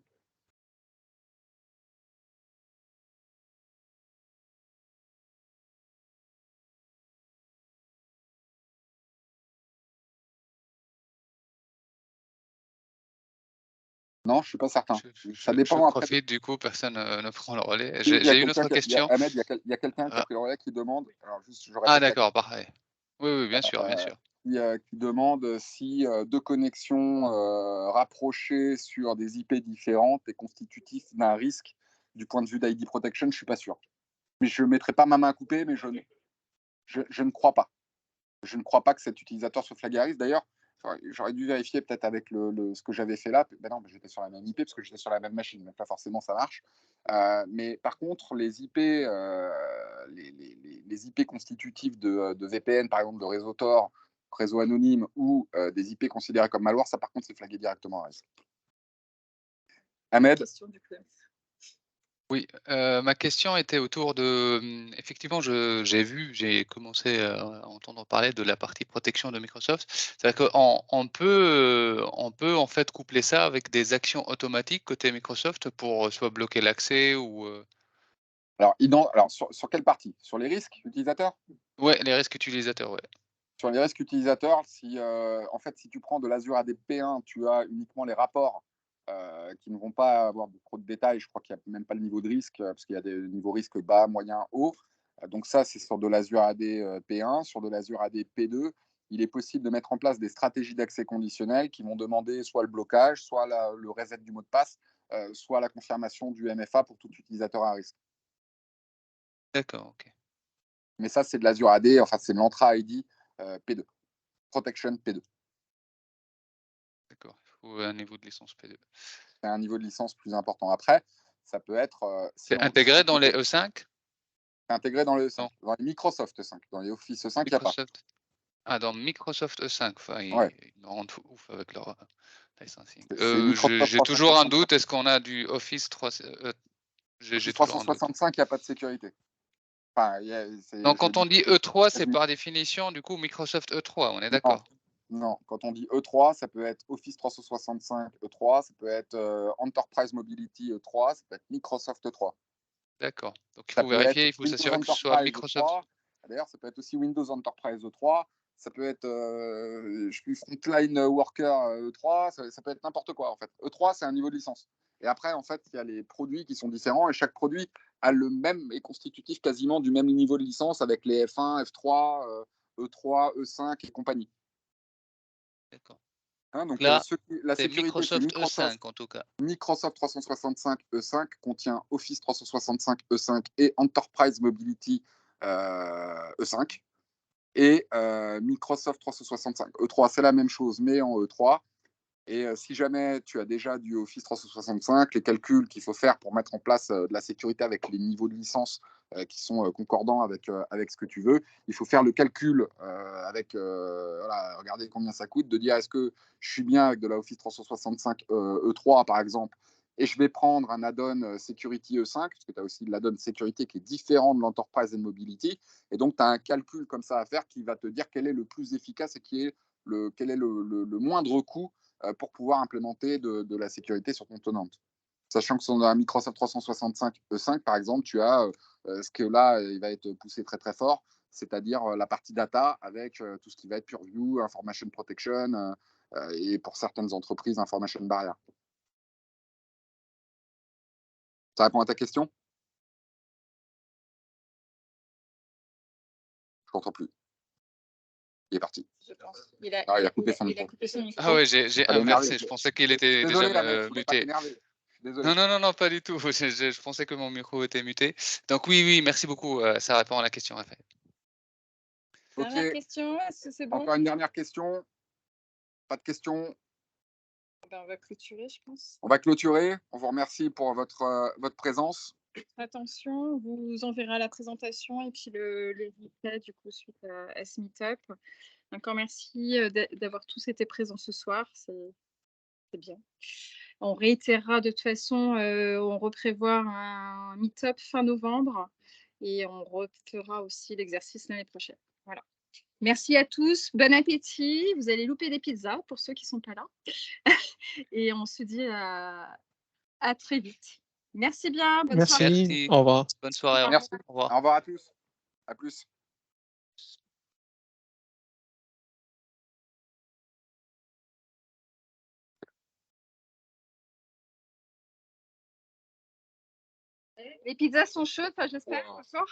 Speaker 1: Non, je ne suis pas certain. Ça dépend
Speaker 5: Je
Speaker 1: après.
Speaker 5: profite, du coup, personne ne prend le relais.
Speaker 1: Il y a
Speaker 5: J'ai une autre
Speaker 1: quelqu'un
Speaker 5: question.
Speaker 1: Ahmed, il y a quelqu'un qui a pris le relais qui demande. Alors, juste, je répète
Speaker 5: Ah,
Speaker 1: la
Speaker 5: d'accord, parfait. Oui, bien sûr, bien sûr.
Speaker 1: qui demande si deux connexions rapprochées sur des IP différentes est constitutif d'un risque du point de vue d'ID Protection. Je ne suis pas sûr. Mais je ne mettrai pas ma main à couper, mais je ne crois pas. Je ne crois pas que cet utilisateur soit flagué à risque. D'ailleurs, j'aurais dû vérifier peut-être avec ce que j'avais fait là. Ben non, j'étais sur la même IP parce que j'étais sur la même machine. Donc là, forcément, ça marche. Mais par contre, les IP, les IP constitutifs de VPN, par exemple, de réseau Tor, réseau anonyme ou des IP considérés comme malware, ça, par contre, c'est flagué directement à risque. Ahmed?
Speaker 5: Oui, ma question était autour de, effectivement, j'ai commencé à entendre parler de la partie protection de Microsoft. C'est-à-dire qu'on peut en fait coupler ça avec des actions automatiques côté Microsoft pour soit bloquer l'accès ou
Speaker 1: Alors, sur quelle partie? Sur les risques utilisateurs?
Speaker 5: ouais, les risques utilisateurs, ouais.
Speaker 1: Sur les risques utilisateurs, en fait, si tu prends de l'Azure AD P1, tu as uniquement les rapports qui ne vont pas avoir trop de détails. Je crois qu'il n'y a même pas le niveau de risque, parce qu'il y a des niveaux risque bas, moyen, haut. Donc ça, c'est sur de l'Azure AD P1. Sur de l'Azure AD P2, il est possible de mettre en place des stratégies d'accès conditionnel qui vont demander soit le blocage, soit le reset du mot de passe, soit la confirmation du MFA pour tout utilisateur à risque.
Speaker 5: D'accord, ok.
Speaker 1: Mais ça, c'est de l'Azure AD, enfin, c'est l'Entra ID P2. Protection P2.
Speaker 5: D'accord, il faut un niveau de licence P2.
Speaker 1: C'est un niveau de licence plus important. Après, ça peut être...
Speaker 5: c'est intégré dans les E5?
Speaker 1: C'est intégré dans le E5,
Speaker 5: Non.
Speaker 1: dans les Microsoft E5. Dans les Office E5, il n'y a pas.
Speaker 5: Ah, dans Microsoft E5. Enfin,
Speaker 1: Ouais.
Speaker 5: ils me rendent ouf avec leur licensing.
Speaker 1: Microsoft
Speaker 5: J'ai toujours un
Speaker 1: 365.
Speaker 5: doute. Est-ce qu'on a du Office 3...
Speaker 1: Office 365, il n'y a pas de sécurité. Enfin,
Speaker 5: Donc, quand on dit E3, c'est par définition, du coup, Microsoft E3, on est d'accord?
Speaker 1: Non, quand on dit E3, ça peut être Office 365 E3, ça peut être Enterprise Mobility E3, ça peut être Microsoft E3.
Speaker 5: D'accord. Donc il
Speaker 1: Ça
Speaker 5: faut
Speaker 1: peut être
Speaker 5: vérifier, il faut
Speaker 1: Windows
Speaker 5: s'assurer que ce soit
Speaker 1: Enterprise
Speaker 5: Microsoft.
Speaker 1: E3. D'ailleurs, ça peut être aussi Windows Enterprise E3. Ça peut être, je sais plus, Frontline Worker E3. Ça peut être n'importe quoi, en fait. E3, c'est un niveau de licence. Et après, en fait, il y a les produits qui sont différents et chaque produit a le même, est constitutif quasiment du même niveau de licence avec les F1, F3, E3, E5 et compagnie.
Speaker 5: D'accord.
Speaker 1: Hein, donc,
Speaker 5: Là,
Speaker 1: la
Speaker 5: c'est
Speaker 1: sécurité, c'est
Speaker 5: Microsoft
Speaker 1: Microsoft.
Speaker 5: E5 en tout cas.
Speaker 1: Microsoft 365 E5 contient Office 365 E5 et Enterprise Mobility E5. Et Microsoft 365 E3, c'est la même chose, mais en E3. Et si jamais tu as déjà du Office 365, les calculs qu'il faut faire pour mettre en place de la sécurité avec les niveaux de licence qui sont concordants avec ce que tu veux, il faut faire le calcul avec, voilà, regardez combien ça coûte, de dire est-ce que je suis bien avec de la Office 365 E3 par exemple, et je vais prendre un add-on Security E5, parce que tu as aussi de l'add-on sécurité qui est différent de l'Enterprise and Mobility, et donc tu as un calcul comme ça à faire qui va te dire quel est le plus efficace et quel est le moindre coût pour pouvoir implémenter de la sécurité sur ton tenant. Sachant que sur un Microsoft 365 E5, par exemple, tu as ce que là, il va être poussé très très fort, c'est-à-dire la partie data avec tout ce qui va être Purview, Information Protection et pour certaines entreprises, Information Barrier. Ça répond à ta question? Je ne t'entends plus. Il est parti.
Speaker 2: Je pense. Il a,
Speaker 1: Ah, il
Speaker 2: il
Speaker 1: a
Speaker 2: a,
Speaker 1: coupé
Speaker 2: il a,
Speaker 1: son
Speaker 2: il a
Speaker 1: micro.
Speaker 2: coupé son micro.
Speaker 5: Ah ouais, j'ai
Speaker 1: Elle est énervée.
Speaker 5: inversé. Je pensais qu'il était déjà
Speaker 1: Désolé, la mec, je voulais pas
Speaker 5: muté.
Speaker 1: t'énerver. Désolé.
Speaker 5: Non, non, non, non, pas du tout. Je pensais que mon micro était muté. Donc oui, oui, merci beaucoup. Ça répond à la question, Raphaël.
Speaker 1: Ok,
Speaker 2: Dernière question, est-ce que c'est bon?
Speaker 1: encore une dernière question. Pas de questions.
Speaker 2: Ben, on va clôturer, je pense.
Speaker 1: On va clôturer. On vous remercie pour votre présence.
Speaker 2: Attention, on vous enverra la présentation et puis le replay du coup suite à ce meet-up. Encore merci d'avoir tous été présents ce soir, c'est bien. On réitérera de toute façon, on reprévoit un meet-up fin novembre et on refera aussi l'exercice l'année prochaine. Voilà. Merci à tous, bon appétit. Vous allez louper des pizzas pour ceux qui ne sont pas là. Et on se dit à très vite. Merci bien, bonne
Speaker 6: Merci.
Speaker 2: soirée.
Speaker 5: Merci.
Speaker 6: Au revoir.
Speaker 5: Bonne soirée. Au
Speaker 1: Merci.
Speaker 5: revoir.
Speaker 1: Au revoir à tous. À plus.
Speaker 2: Les pizzas sont chaudes, j'espère, ce soir.